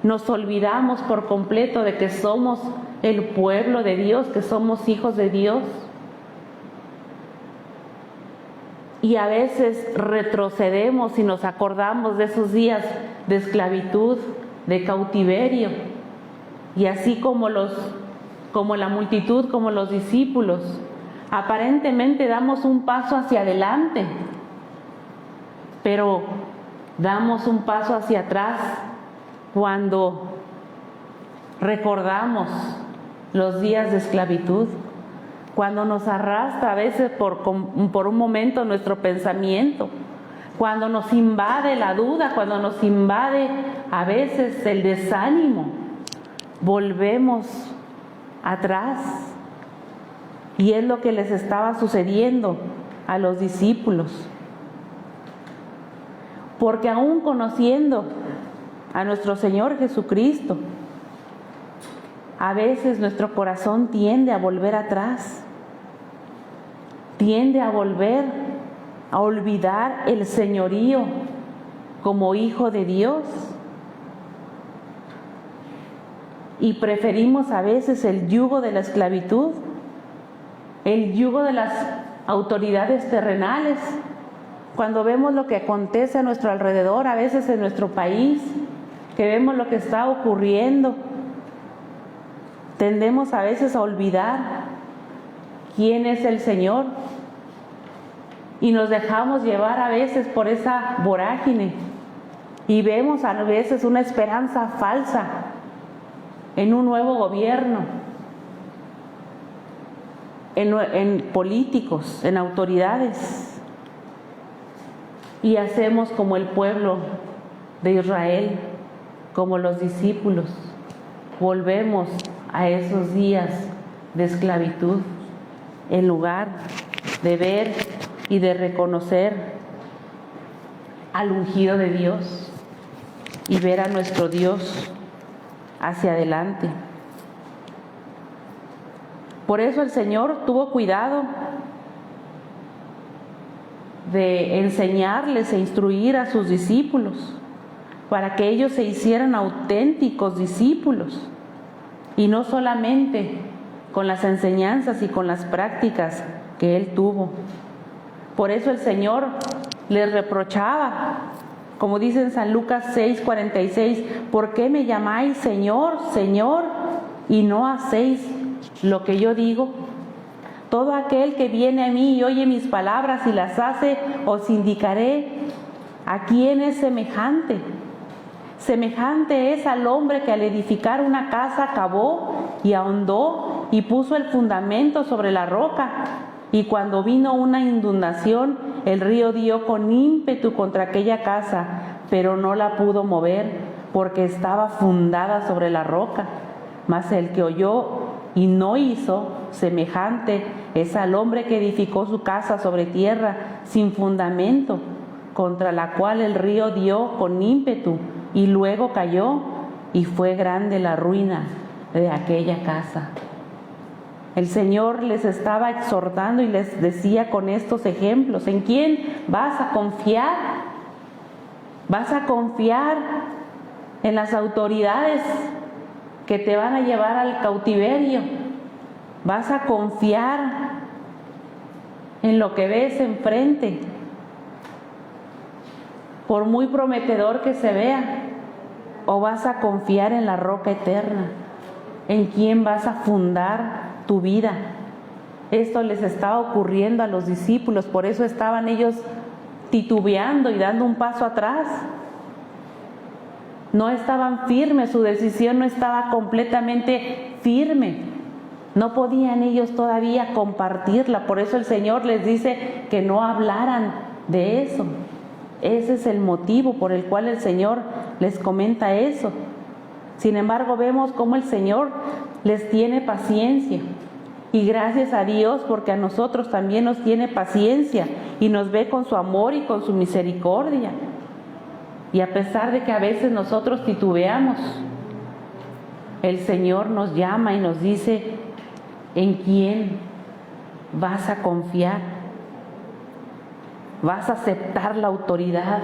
[SPEAKER 5] nos olvidamos por completo de que somos el pueblo de Dios, que somos hijos de Dios. Y a veces retrocedemos y nos acordamos de esos días de esclavitud, de cautiverio. Y así como la multitud, como los discípulos, aparentemente damos un paso hacia adelante, pero damos un paso hacia atrás cuando recordamos los días de esclavitud, cuando nos arrastra a veces por un momento nuestro pensamiento, cuando nos invade la duda, cuando nos invade a veces el desánimo, volvemos atrás. Y es lo que les estaba sucediendo a los discípulos. Porque aún conociendo a nuestro Señor Jesucristo, a veces nuestro corazón tiende a volver atrás, tiende a volver a olvidar el señorío como hijo de Dios. Y preferimos a veces el yugo de la esclavitud, el yugo de las autoridades terrenales. Cuando vemos lo que acontece a nuestro alrededor, a veces en nuestro país, que vemos lo que está ocurriendo, tendemos a veces a olvidar quién es el Señor y nos dejamos llevar a veces por esa vorágine y vemos a veces una esperanza falsa en un nuevo gobierno, en políticos, en autoridades, y hacemos como el pueblo de Israel, como los discípulos, volvemos a esos días de esclavitud en lugar de ver y de reconocer al ungido de Dios y ver a nuestro Dios hacia adelante. Por eso el Señor tuvo cuidado de enseñarles e instruir a sus discípulos para que ellos se hicieran auténticos discípulos y no solamente con las enseñanzas y con las prácticas que Él tuvo. Por eso el Señor les reprochaba, como dice en San Lucas 6:46, ¿por qué me llamáis Señor, Señor, y no hacéis lo que yo digo? Todo aquel que viene a mí y oye mis palabras y las hace, os indicaré a quién es semejante. Semejante es al hombre que al edificar una casa cavó y ahondó y puso el fundamento sobre la roca. Y cuando vino una inundación, el río dio con ímpetu contra aquella casa, pero no la pudo mover, porque estaba fundada sobre la roca. Mas el que oyó y no hizo, semejante es al hombre que edificó su casa sobre tierra sin fundamento, contra la cual el río dio con ímpetu y luego cayó, y fue grande la ruina de aquella casa. El Señor les estaba exhortando y les decía con estos ejemplos: ¿en quién vas a confiar? ¿Vas a confiar en las autoridades que te van a llevar al cautiverio? ¿Vas a confiar en lo que ves enfrente, por muy prometedor que se vea? ¿O vas a confiar en la roca eterna? ¿En quién vas a fundar tu vida. Esto les estaba ocurriendo a los discípulos, por eso estaban ellos titubeando y dando un paso atrás. No estaban firmes, su decisión no estaba completamente firme. No podían ellos todavía compartirla, por eso el Señor les dice que no hablaran de eso. Ese es el motivo por el cual el Señor les comenta eso. Sin embargo, vemos cómo el Señor les tiene paciencia. Y gracias a Dios, porque a nosotros también nos tiene paciencia y nos ve con su amor y con su misericordia. Y a pesar de que a veces nosotros titubeamos, el Señor nos llama y nos dice: ¿en quién vas a confiar? ¿Vas a aceptar la autoridad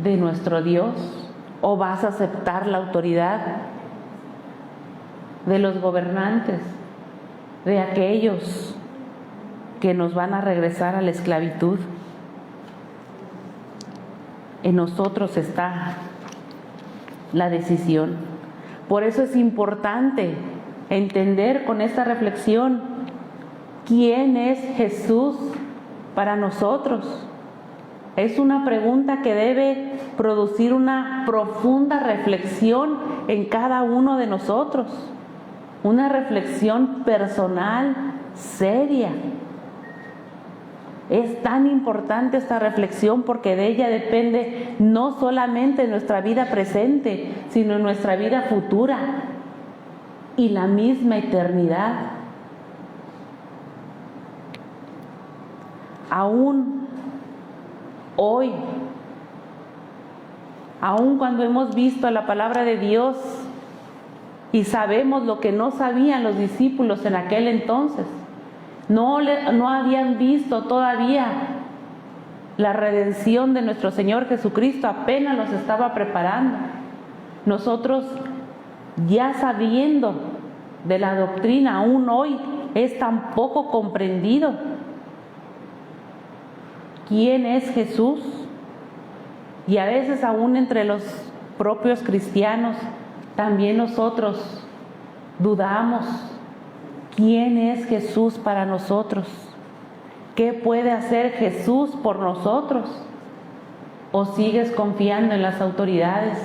[SPEAKER 5] de nuestro Dios o vas a aceptar la autoridad de los gobernantes, de aquellos que nos van a regresar a la esclavitud? En nosotros está la decisión. Por eso es importante entender con esta reflexión quién es Jesús para nosotros. Es una pregunta que debe producir una profunda reflexión en cada uno de nosotros, una reflexión personal, seria. Es tan importante esta reflexión porque de ella depende no solamente nuestra vida presente, sino nuestra vida futura y la misma eternidad. Aún hoy, aún cuando hemos visto la palabra de Dios y sabemos lo que no sabían los discípulos en aquel entonces, no habían visto todavía la redención de nuestro Señor Jesucristo, apenas los estaba preparando. Nosotros, ya sabiendo de la doctrina, aún hoy es tan poco comprendido quién es Jesús. Y a veces aún entre los propios cristianos también nosotros dudamos. ¿Quién es Jesús para nosotros? ¿Qué puede hacer Jesús por nosotros? ¿O sigues confiando en las autoridades?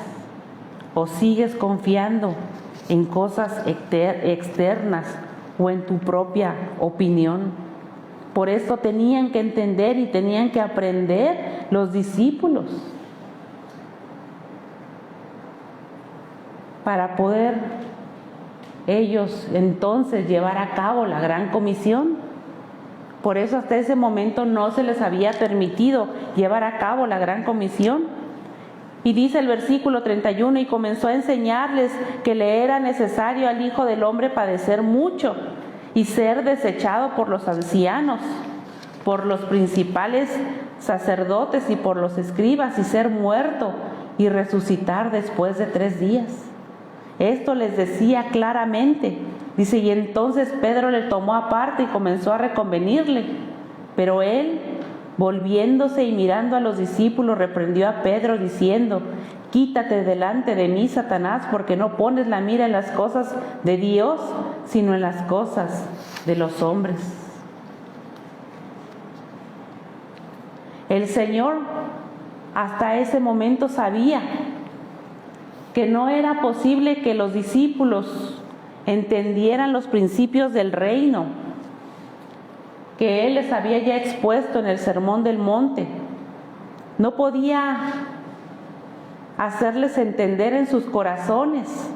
[SPEAKER 5] ¿O sigues confiando en cosas externas o en tu propia opinión? Por eso tenían que entender y tenían que aprender los discípulos para poder ellos entonces llevar a cabo la gran comisión. Por eso hasta ese momento no se les había permitido llevar a cabo la gran comisión. Y dice el versículo 31: y comenzó a enseñarles que le era necesario al Hijo del Hombre padecer mucho y ser desechado por los ancianos, por los principales sacerdotes y por los escribas, y ser muerto y resucitar después de 3 días. Esto les decía claramente. Dice: y entonces Pedro le tomó aparte y comenzó a reconvenirle. Pero él, volviéndose y mirando a los discípulos, reprendió a Pedro diciendo: quítate delante de mí, Satanás, porque no pones la mira en las cosas de Dios, sino en las cosas de los hombres. El Señor hasta ese momento sabía que no era posible que los discípulos entendieran los principios del reino que Él les había ya expuesto en el Sermón del Monte. No podía hacerles entender en sus corazones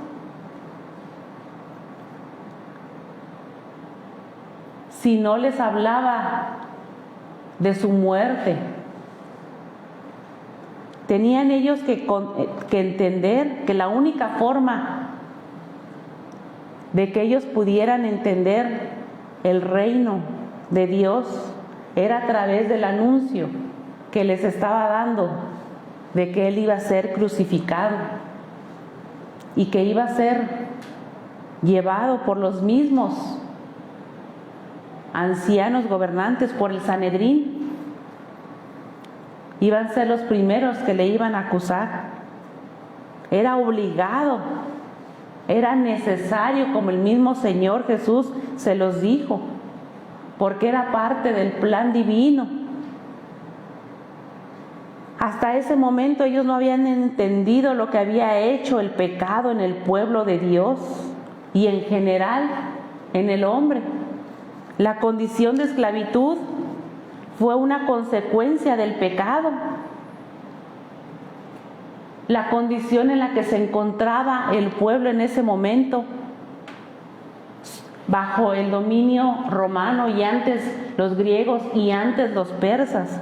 [SPEAKER 5] si no les hablaba de su muerte. Tenían ellos que entender que la única forma de que ellos pudieran entender el reino de Dios era a través del anuncio que les estaba dando de que Él iba a ser crucificado y que iba a ser llevado por los mismos ancianos gobernantes, por el Sanedrín. Iban a ser los primeros que le iban a acusar. Era obligado Era necesario, como el mismo Señor Jesús se los dijo, porque era parte del plan divino. Hasta ese momento ellos no habían entendido lo que había hecho el pecado en el pueblo de Dios y en general en el hombre. La condición de esclavitud fue una consecuencia del pecado. La condición en la que se encontraba el pueblo en ese momento, bajo el dominio romano y antes los griegos y antes los persas,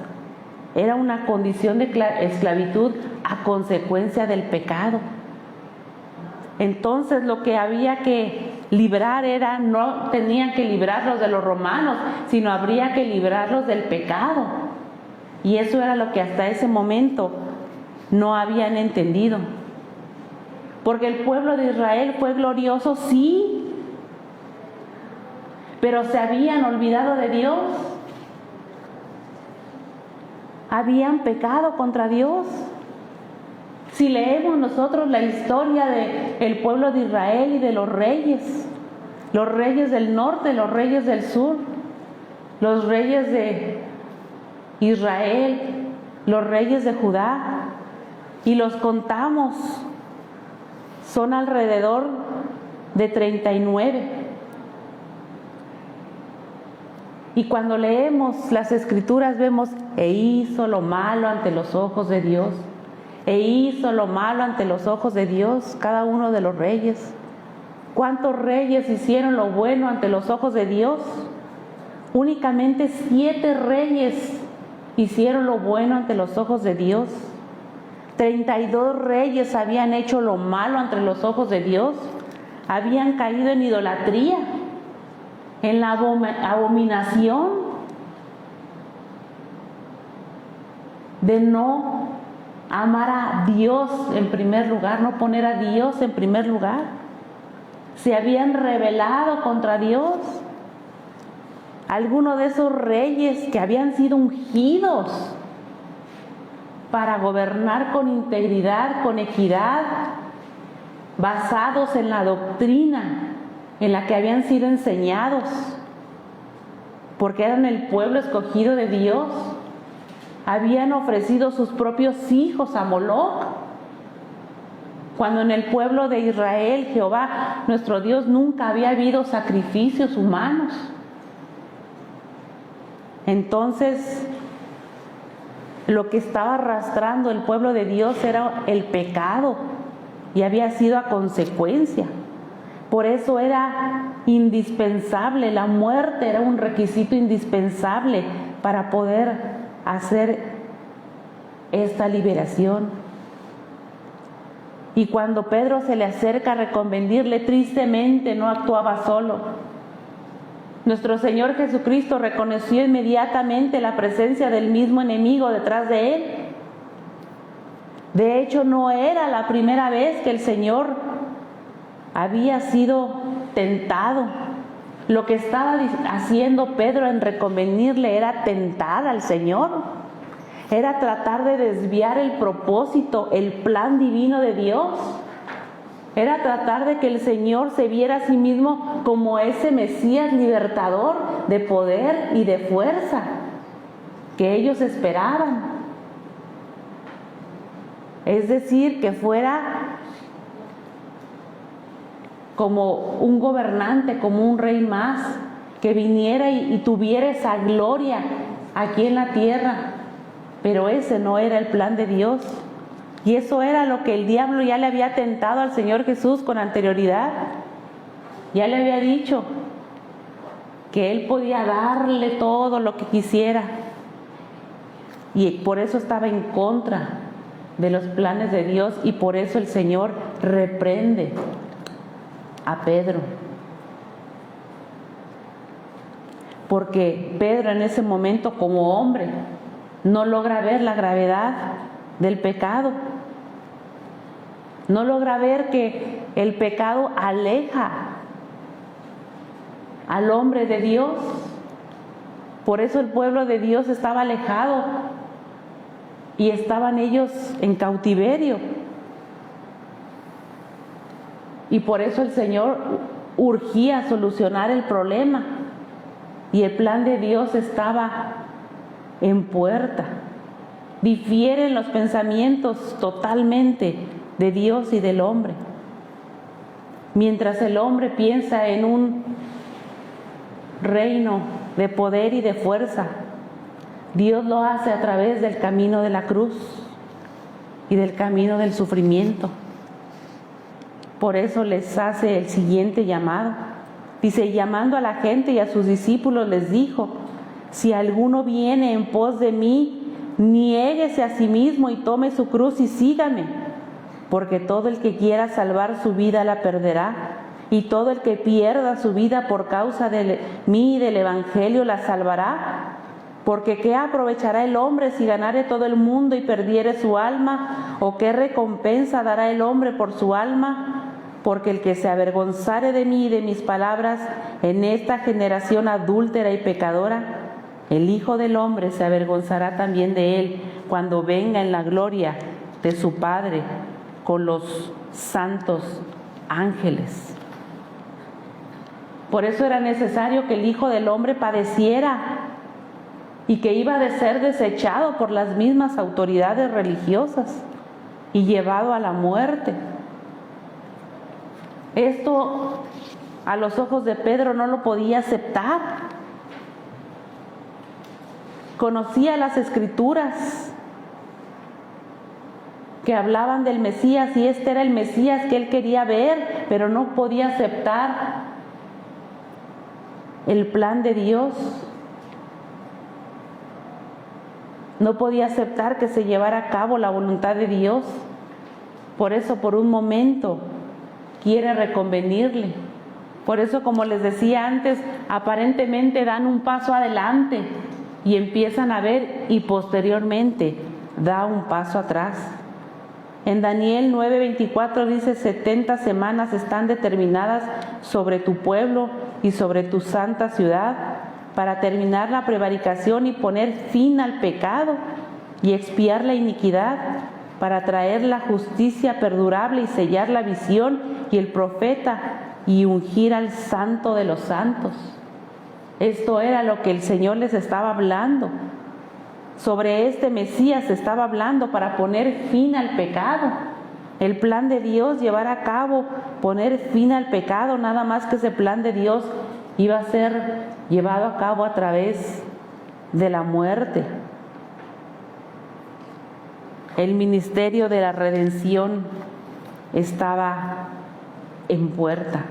[SPEAKER 5] era una condición de esclavitud a consecuencia del pecado. Entonces lo que había que librar era, no tenían que librarlos de los romanos, sino habría que librarlos del pecado. Y eso era lo que hasta ese momento no habían entendido. Porque el pueblo de Israel fue glorioso, sí, pero se habían olvidado de Dios. Habían pecado contra Dios. Si leemos nosotros la historia del pueblo de Israel y de los reyes del norte, los reyes del sur, los reyes de Israel, los reyes de Judá, y los contamos, son alrededor de 39. Y cuando leemos las Escrituras vemos, e hizo lo malo ante los ojos de Dios, e hizo lo malo ante los ojos de Dios, cada uno de los reyes. ¿Cuántos reyes hicieron lo bueno ante los ojos de Dios? Únicamente 7 reyes hicieron lo bueno ante los ojos de Dios. 32 reyes habían hecho lo malo ante los ojos de Dios. Habían caído en idolatría, en la abominación de no amar a Dios en primer lugar, no poner a Dios en primer lugar. Se habían rebelado contra Dios. Algunos de esos reyes que habían sido ungidos para gobernar con integridad, con equidad, basados en la doctrina en la que habían sido enseñados, porque eran el pueblo escogido de Dios, habían ofrecido sus propios hijos a Moloc, cuando en el pueblo de Israel, Jehová, nuestro Dios, nunca había habido sacrificios humanos. Entonces, lo que estaba arrastrando el pueblo de Dios era el pecado y había sido a consecuencia. Por eso era indispensable, la muerte era un requisito indispensable para poder hacer esta liberación. Y cuando Pedro se le acerca a reconvenirle, tristemente no actuaba solo. Nuestro Señor Jesucristo reconoció inmediatamente la presencia del mismo enemigo detrás de él. De hecho, no era la primera vez que el Señor había sido tentado. Lo que estaba haciendo Pedro en reconvenirle era tentar al Señor. Era tratar de desviar el propósito, el plan divino de Dios. Era tratar de que el Señor se viera a sí mismo como ese Mesías libertador de poder y de fuerza que ellos esperaban. Es decir, que fuera como un gobernante, como un rey más, que viniera y tuviera esa gloria aquí en la tierra. Pero ese no era el plan de Dios. Y eso era lo que el diablo ya le había tentado al Señor Jesús con anterioridad. Ya le había dicho que Él podía darle todo lo que quisiera. Y por eso estaba en contra de los planes de Dios, y por eso el Señor reprende a Pedro. Porque Pedro en ese momento, como hombre, no logra ver la gravedad del pecado. No logra ver que el pecado aleja al hombre de Dios. Por eso el pueblo de Dios estaba alejado y estaban ellos en cautiverio. Y por eso el Señor urgía solucionar el problema. Y el plan de Dios estaba en puerta. Difieren los pensamientos totalmente de Dios y del hombre. Mientras el hombre piensa en un reino de poder y de fuerza, Dios lo hace a través del camino de la cruz y del camino del sufrimiento. Por eso les hace el siguiente llamado. Dice, llamando a la gente y a sus discípulos les dijo, si alguno viene en pos de mí, niéguese a sí mismo y tome su cruz y sígame, porque todo el que quiera salvar su vida la perderá, y todo el que pierda su vida por causa de mí y del Evangelio la salvará. Porque ¿qué aprovechará el hombre si ganare todo el mundo y perdiere su alma? ¿O qué recompensa dará el hombre por su alma? Porque el que se avergonzare de mí y de mis palabras en esta generación adúltera y pecadora, el Hijo del Hombre se avergonzará también de él cuando venga en la gloria de su Padre con los santos ángeles. Por eso era necesario que el Hijo del Hombre padeciera y que iba a ser desechado por las mismas autoridades religiosas y llevado a la muerte. Esto a los ojos de Pedro no lo podía aceptar. Conocía las Escrituras que hablaban del Mesías y este era el Mesías que él quería ver, pero no podía aceptar el plan de Dios. No podía aceptar que se llevara a cabo la voluntad de Dios. Por eso, por un momento, quiere reconvenirle. Por eso, como les decía antes, aparentemente dan un paso adelante y empiezan a ver y posteriormente da un paso atrás. En Daniel 9:24 dice, 70 semanas están determinadas sobre tu pueblo y sobre tu santa ciudad, para terminar la prevaricación y poner fin al pecado y expiar la iniquidad, para traer la justicia perdurable y sellar la visión y el profeta y ungir al santo de los santos. Esto era lo que el Señor les estaba hablando. Sobre este Mesías se estaba hablando para poner fin al pecado. El plan de Dios, llevar a cabo, poner fin al pecado, nada más que ese plan de Dios iba a ser llevado a cabo a través de la muerte. El ministerio de la redención estaba en puerta.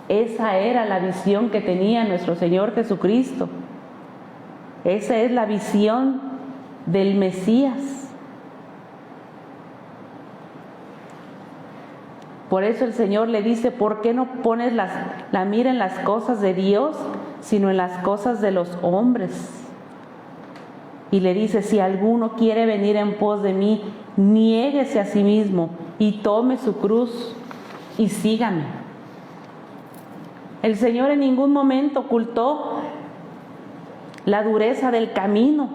[SPEAKER 5] Esa era la visión que tenía nuestro Señor Jesucristo. Esa es la visión del Mesías. Por eso el Señor le dice, ¿por qué no pones la mira en las cosas de Dios, sino en las cosas de los hombres? Y le dice, si alguno quiere venir en pos de mí, niéguese a sí mismo y tome su cruz y sígame. El Señor en ningún momento ocultó la dureza del camino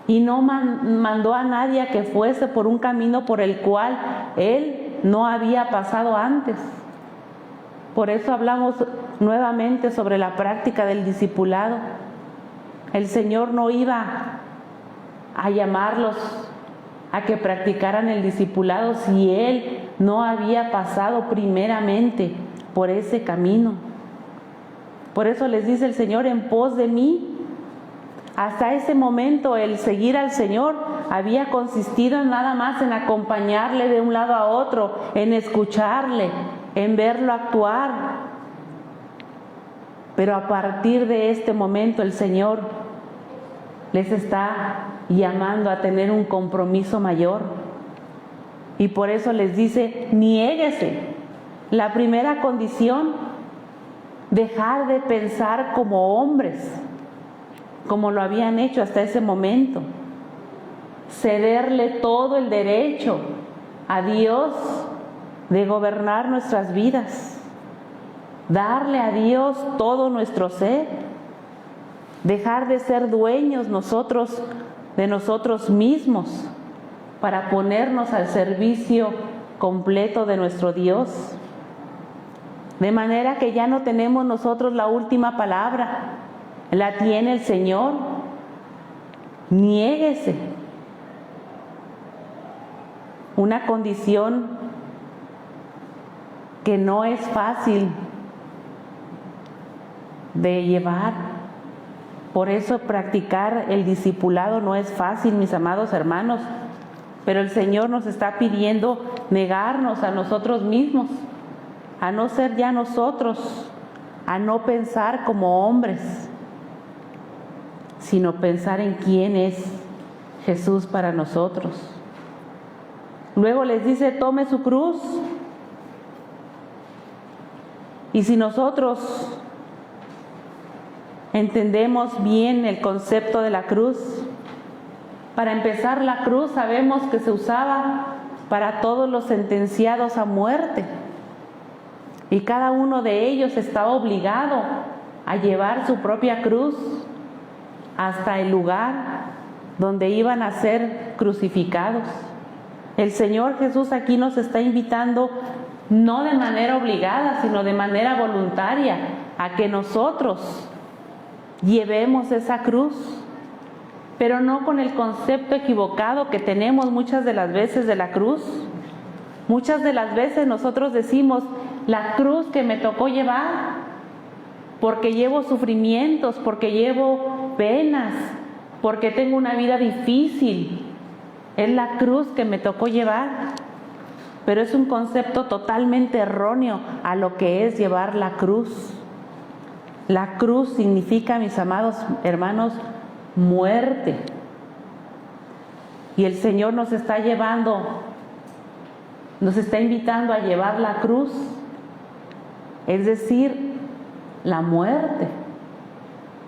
[SPEAKER 5] y no mandó a nadie a que fuese por un camino por el cual Él no había pasado antes. Por eso hablamos nuevamente sobre la práctica del discipulado. El Señor no iba a llamarlos a que practicaran el discipulado si Él no había pasado primeramente por ese camino. Por eso les dice el Señor, en pos de mí. Hasta ese momento el seguir al Señor había consistido nada más en acompañarle de un lado a otro, en escucharle, en verlo actuar. Pero a partir de este momento el Señor les está llamando a tener un compromiso mayor. Y por eso les dice, niéguese. La primera condición, dejar de pensar como hombres, como lo habían hecho hasta ese momento. Cederle todo el derecho a Dios de gobernar nuestras vidas. Darle a Dios todo nuestro ser. Dejar de ser dueños nosotros de nosotros mismos para ponernos al servicio completo de nuestro Dios. De manera que ya no tenemos nosotros la última palabra, la tiene el Señor. Niéguese. Una condición que no es fácil de llevar. Por eso practicar el discipulado no es fácil, mis amados hermanos. Pero el Señor nos está pidiendo negarnos a nosotros mismos, a no ser ya nosotros, a no pensar como hombres, sino pensar en quién es Jesús para nosotros. Luego les dice, tome su cruz. Y si nosotros entendemos bien el concepto de la cruz, para empezar, la cruz sabemos que se usaba para todos los sentenciados a muerte. Y cada uno de ellos estaba obligado a llevar su propia cruz hasta el lugar donde iban a ser crucificados. El Señor Jesús aquí nos está invitando, no de manera obligada, sino de manera voluntaria, a que nosotros llevemos esa cruz, pero no con el concepto equivocado que tenemos muchas de las veces de la cruz. Muchas de las veces nosotros decimos, la cruz que me tocó llevar, porque llevo sufrimientos, porque llevo penas, porque tengo una vida difícil, es la cruz que me tocó llevar. Pero es un concepto totalmente erróneo a lo que es llevar la cruz. La cruz significa, mis amados hermanos, muerte. Y el Señor nos está invitando a llevar la cruz, es decir, la muerte.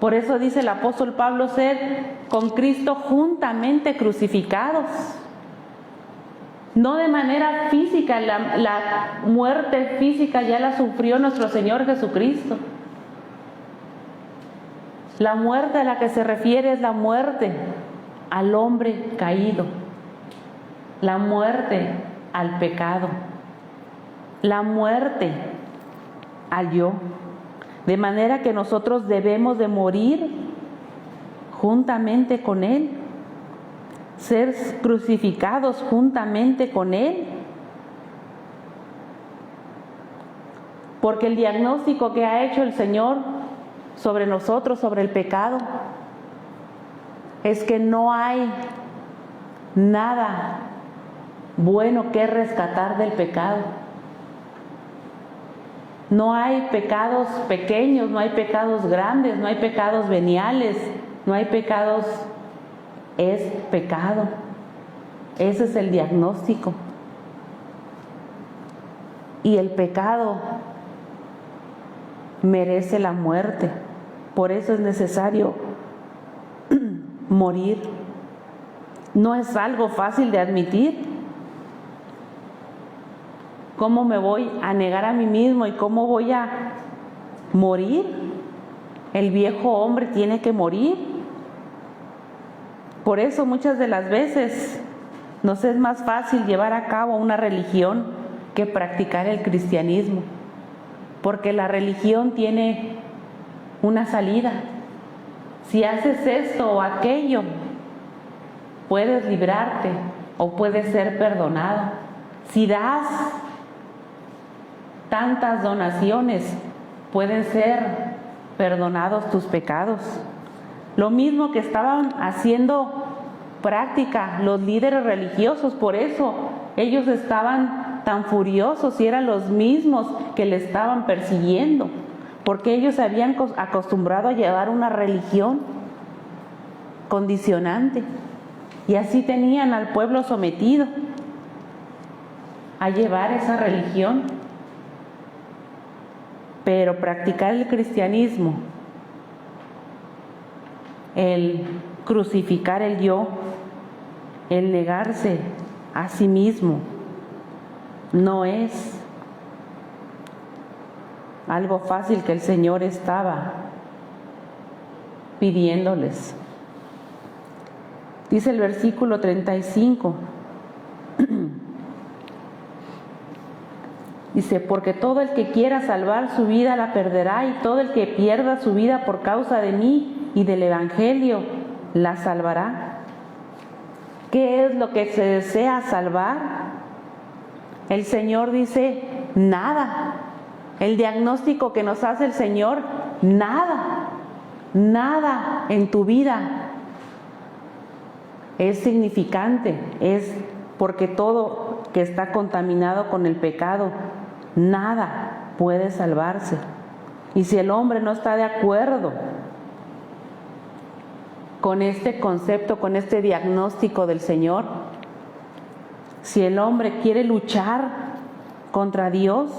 [SPEAKER 5] Por eso dice el apóstol Pablo, ser con Cristo juntamente crucificados. No de manera física, la muerte física ya la sufrió nuestro Señor Jesucristo. La muerte a la que se refiere es la muerte al hombre caído, la muerte al pecado, la muerte al yo. De manera que nosotros debemos de morir juntamente con Él, ser crucificados juntamente con Él. Porque el diagnóstico que ha hecho el Señor sobre nosotros, sobre el pecado, es que no hay nada bueno que rescatar del pecado. No hay pecados pequeños, no hay pecados grandes, no hay pecados veniales, no hay pecados, es pecado. Ese es el diagnóstico. Y el pecado merece la muerte. Por eso es necesario morir. No es algo fácil de admitir. ¿Cómo me voy a negar a mí mismo y cómo voy a morir? El viejo hombre tiene que morir. Por eso muchas de las veces nos es más fácil llevar a cabo una religión que practicar el cristianismo, porque la religión tiene una salida. Si haces esto o aquello, puedes librarte o puedes ser perdonado. Si das tantas donaciones, pueden ser perdonados tus pecados. Lo mismo que estaban haciendo práctica los líderes religiosos, por eso ellos estaban tan furiosos y eran los mismos que le estaban persiguiendo, porque ellos se habían acostumbrado a llevar una religión condicionante y así tenían al pueblo sometido a llevar esa religión. Pero practicar el cristianismo, el crucificar el yo, el negarse a sí mismo, no es algo fácil que el Señor estaba pidiéndoles. Dice el versículo 35, Dice, porque todo el que quiera salvar su vida la perderá, y todo el que pierda su vida por causa de mí y del Evangelio la salvará. ¿Qué es lo que se desea salvar? El Señor dice, nada. El diagnóstico que nos hace el Señor, nada. Nada en tu vida es significante, es porque todo que está contaminado con el pecado, nada puede salvarse. Y si el hombre no está de acuerdo con este concepto, con este diagnóstico del Señor, si el hombre quiere luchar contra Dios,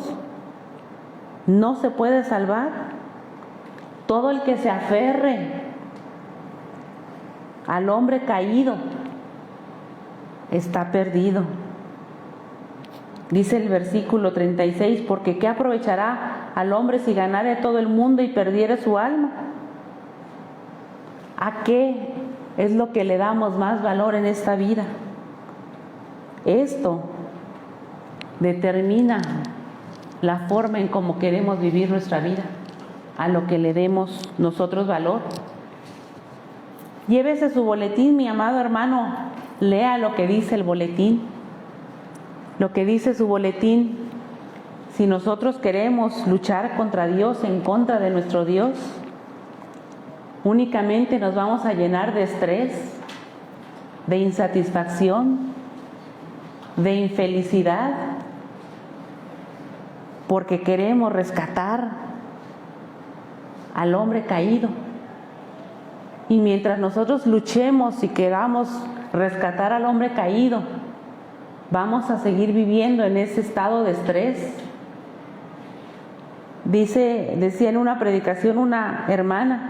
[SPEAKER 5] no se puede salvar. Todo el que se aferre al hombre caído está perdido. Dice el versículo 36, porque ¿qué aprovechará al hombre si ganare todo el mundo y perdiere su alma? ¿A qué es lo que le damos más valor en esta vida? Esto determina la forma en cómo queremos vivir nuestra vida, a lo que le demos nosotros valor. Llévese su boletín, mi amado hermano, lea lo que dice el boletín, lo que dice su boletín. Si nosotros queremos luchar contra Dios, en contra de nuestro Dios, únicamente nos vamos a llenar de estrés, de insatisfacción, de infelicidad, porque queremos rescatar al hombre caído. Y mientras nosotros luchemos y queramos rescatar al hombre caído, vamos a seguir viviendo en ese estado de estrés. Decía en una predicación una hermana,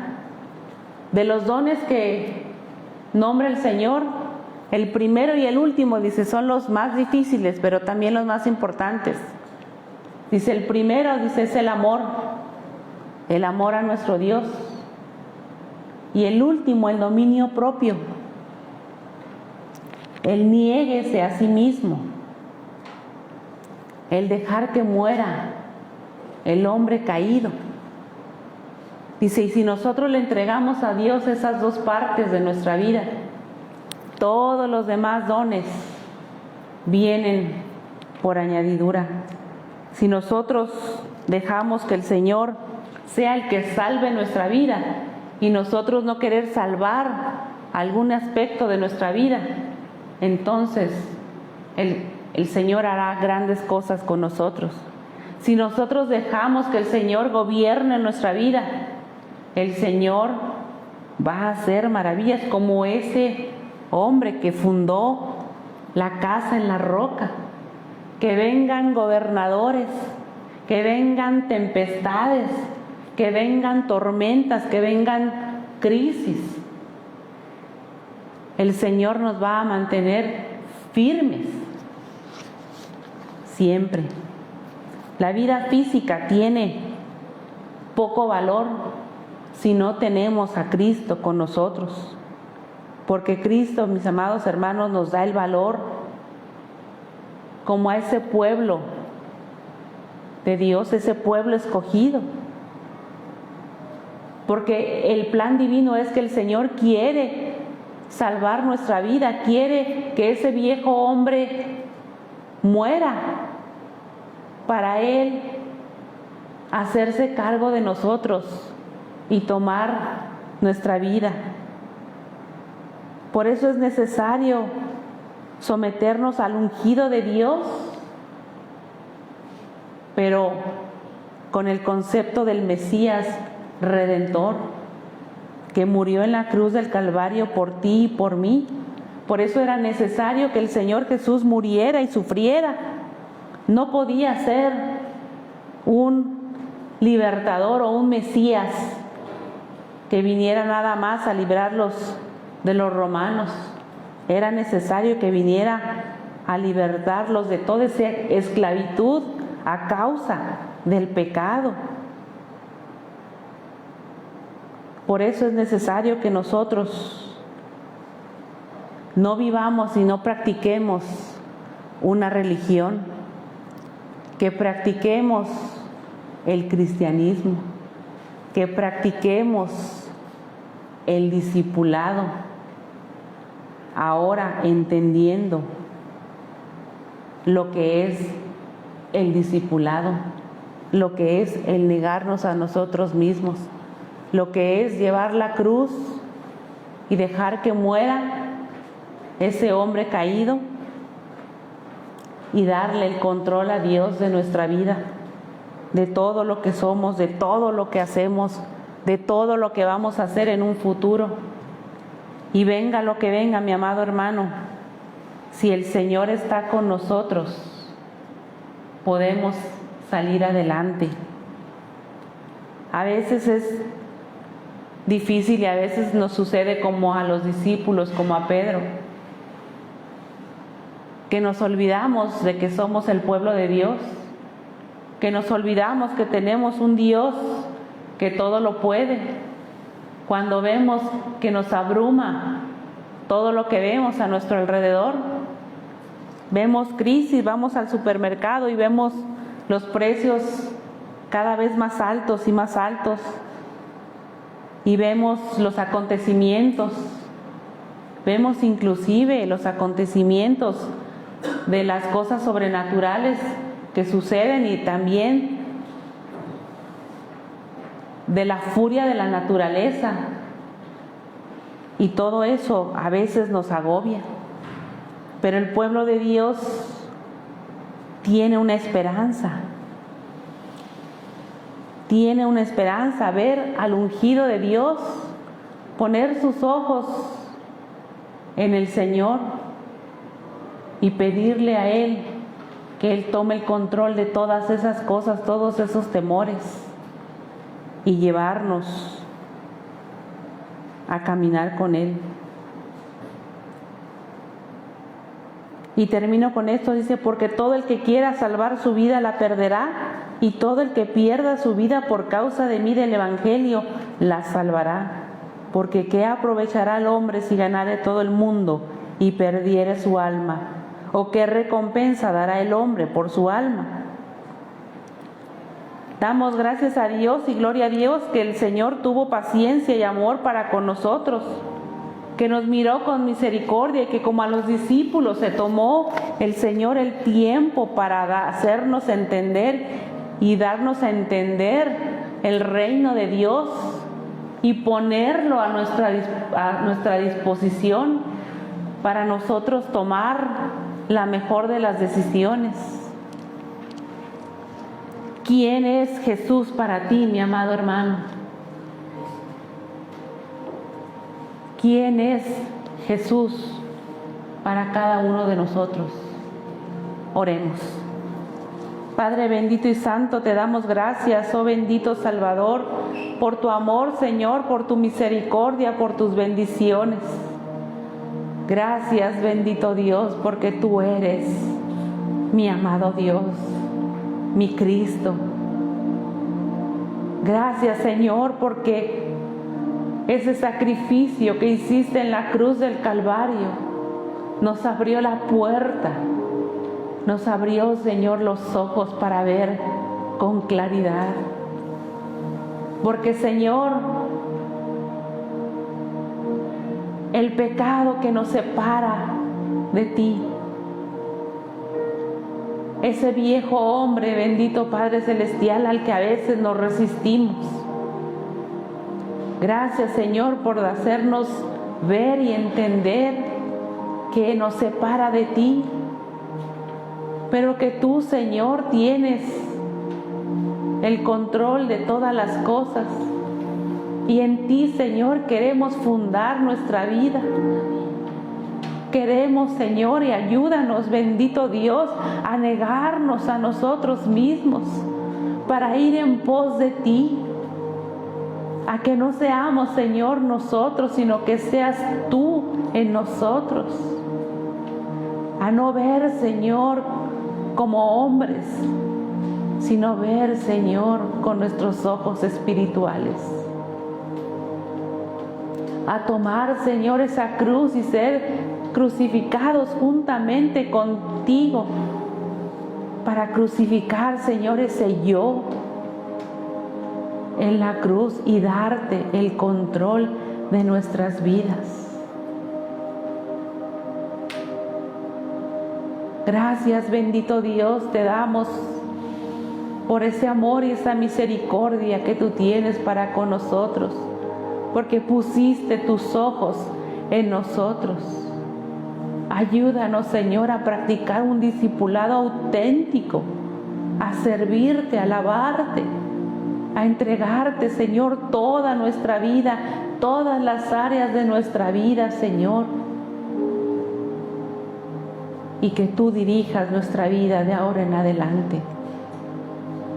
[SPEAKER 5] de los dones que nombra el Señor, el primero y el último, dice, son los más difíciles, pero también los más importantes. Dice, el primero, dice, es el amor a nuestro Dios. Y el último, el dominio propio. El niéguese a sí mismo. El dejar que muera el hombre caído. Dice, y si nosotros le entregamos a Dios esas dos partes de nuestra vida, todos los demás dones vienen por añadidura. Si nosotros dejamos que el Señor sea el que salve nuestra vida y nosotros no querer salvar algún aspecto de nuestra vida, entonces el Señor hará grandes cosas con nosotros. Si nosotros dejamos que el Señor gobierne nuestra vida, el Señor va a hacer maravillas, como ese hombre que fundó la casa en la roca. Que vengan gobernadores, que vengan tempestades, que vengan tormentas, que vengan crisis. El Señor nos va a mantener firmes siempre. La vida física tiene poco valor si no tenemos a Cristo con nosotros, porque Cristo, mis amados hermanos, nos da el valor como a ese pueblo de Dios, ese pueblo escogido. Porque el plan divino es que el Señor quiere salvar nuestra vida, quiere que ese viejo hombre muera para Él hacerse cargo de nosotros y tomar nuestra vida. Por eso es necesario someternos al ungido de Dios, pero con el concepto del Mesías Redentor, que murió en la cruz del Calvario por ti y por mí. Por eso era necesario que el Señor Jesús muriera y sufriera. No podía ser un libertador o un Mesías que viniera nada más a librarlos de los romanos. Era necesario que viniera a libertarlos de toda esa esclavitud a causa del pecado. Por eso es necesario que nosotros no vivamos y no practiquemos una religión, que practiquemos el cristianismo, que practiquemos el discipulado, ahora entendiendo lo que es el discipulado, lo que es el negarnos a nosotros mismos, lo que es llevar la cruz y dejar que muera ese hombre caído y darle el control a Dios de nuestra vida, de todo lo que somos, de todo lo que hacemos, de todo lo que vamos a hacer en un futuro. Y venga lo que venga, mi amado hermano, si el Señor está con nosotros, podemos salir adelante. A veces es difícil y a veces nos sucede como a los discípulos, como a Pedro, que nos olvidamos de que somos el pueblo de Dios, que nos olvidamos que tenemos un Dios que todo lo puede. Cuando vemos que nos abruma todo lo que vemos a nuestro alrededor, vemos crisis, vamos al supermercado y vemos los precios cada vez más altos y más altos, y vemos los acontecimientos, vemos inclusive los acontecimientos de las cosas sobrenaturales que suceden y también de la furia de la naturaleza, y todo eso a veces nos agobia. Pero el pueblo de Dios tiene una esperanza, ver al ungido de Dios, poner sus ojos en el Señor y pedirle a Él que Él tome el control de todas esas cosas, todos esos temores, y llevarnos a caminar con Él. Y termino con esto, dice: porque todo el que quiera salvar su vida la perderá, y todo el que pierda su vida por causa de mí, del Evangelio, la salvará. Porque ¿qué aprovechará el hombre si ganare todo el mundo y perdiere su alma? ¿O qué recompensa dará el hombre por su alma? Damos gracias a Dios y gloria a Dios que el Señor tuvo paciencia y amor para con nosotros, que nos miró con misericordia y que, como a los discípulos, se tomó el Señor el tiempo para hacernos entender y darnos a entender el reino de Dios y ponerlo a nuestra disposición para nosotros tomar la mejor de las decisiones. ¿Quién es Jesús para ti, mi amado hermano? ¿Quién es Jesús para cada uno de nosotros? Oremos. Padre bendito y santo, te damos gracias, oh bendito Salvador, por tu amor, Señor, por tu misericordia, por tus bendiciones. Gracias, bendito Dios, porque tú eres mi amado Dios, mi Cristo. Gracias, Señor, porque ese sacrificio que hiciste en la cruz del Calvario nos abrió la puerta, nos abrió, Señor, los ojos para ver con claridad. Porque, Señor, el pecado que nos separa de ti, ese viejo hombre, bendito Padre Celestial, al que a veces nos resistimos. Gracias, Señor, por hacernos ver y entender que nos separa de ti, pero que tú, Señor, tienes el control de todas las cosas, y en ti, Señor, queremos fundar nuestra vida. Queremos, Señor, y ayúdanos, bendito Dios, a negarnos a nosotros mismos para ir en pos de ti. A que no seamos, Señor, nosotros, sino que seas tú en nosotros. A no ver, Señor, como hombres, sino ver, Señor, con nuestros ojos espirituales. A tomar, Señor, esa cruz y ser crucificados juntamente contigo para crucificar, Señor, ese yo en la cruz y darte el control de nuestras vidas. Gracias, bendito Dios, te damos por ese amor y esa misericordia que tú tienes para con nosotros, porque pusiste tus ojos en nosotros. Ayúdanos, Señor, a practicar un discipulado auténtico, a servirte, a alabarte, a entregarte, Señor, toda nuestra vida, todas las áreas de nuestra vida, Señor. Y que tú dirijas nuestra vida de ahora en adelante.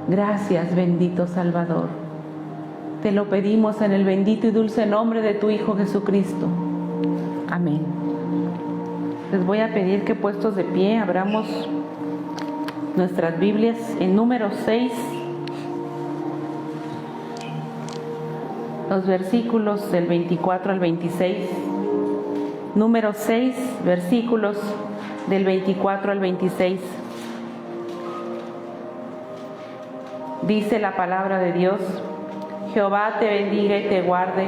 [SPEAKER 5] Gracias, bendito Salvador. Te lo pedimos en el bendito y dulce nombre de tu Hijo Jesucristo. Amén. Les voy a pedir que puestos de pie abramos nuestras Biblias en Números 6, los versículos del 24 al 26. Números 6, versículos del 24 al 26. Dice la palabra de Dios: Jehová te bendiga y te guarde.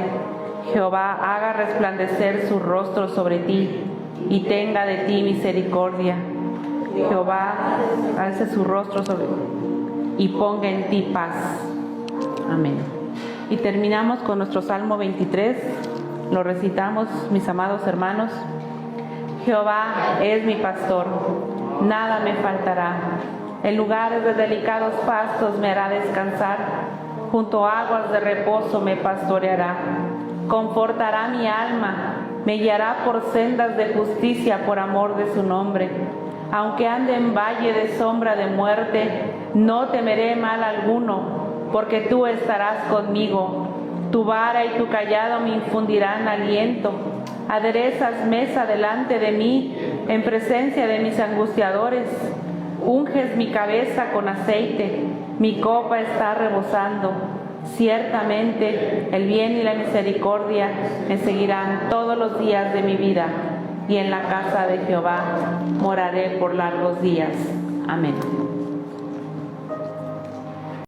[SPEAKER 5] Jehová haga resplandecer su rostro sobre ti y tenga de ti misericordia. Jehová alce su rostro sobre ti y ponga en ti paz. Amén. Y terminamos con nuestro Salmo 23. Lo recitamos, mis amados hermanos. Jehová es mi pastor, nada me faltará. En lugares de delicados pastos me hará descansar, junto a aguas de reposo me pastoreará. Confortará mi alma, me guiará por sendas de justicia por amor de su nombre. Aunque ande en valle de sombra de muerte, no temeré mal alguno, porque tú estarás conmigo. Tu vara y tu cayado me infundirán aliento. Aderezas mesa delante de mí, en presencia de mis angustiadores. Unges mi cabeza con aceite, mi copa está rebosando. Ciertamente el bien y la misericordia me seguirán todos los días de mi vida, y en la casa de Jehová moraré por largos días. Amén.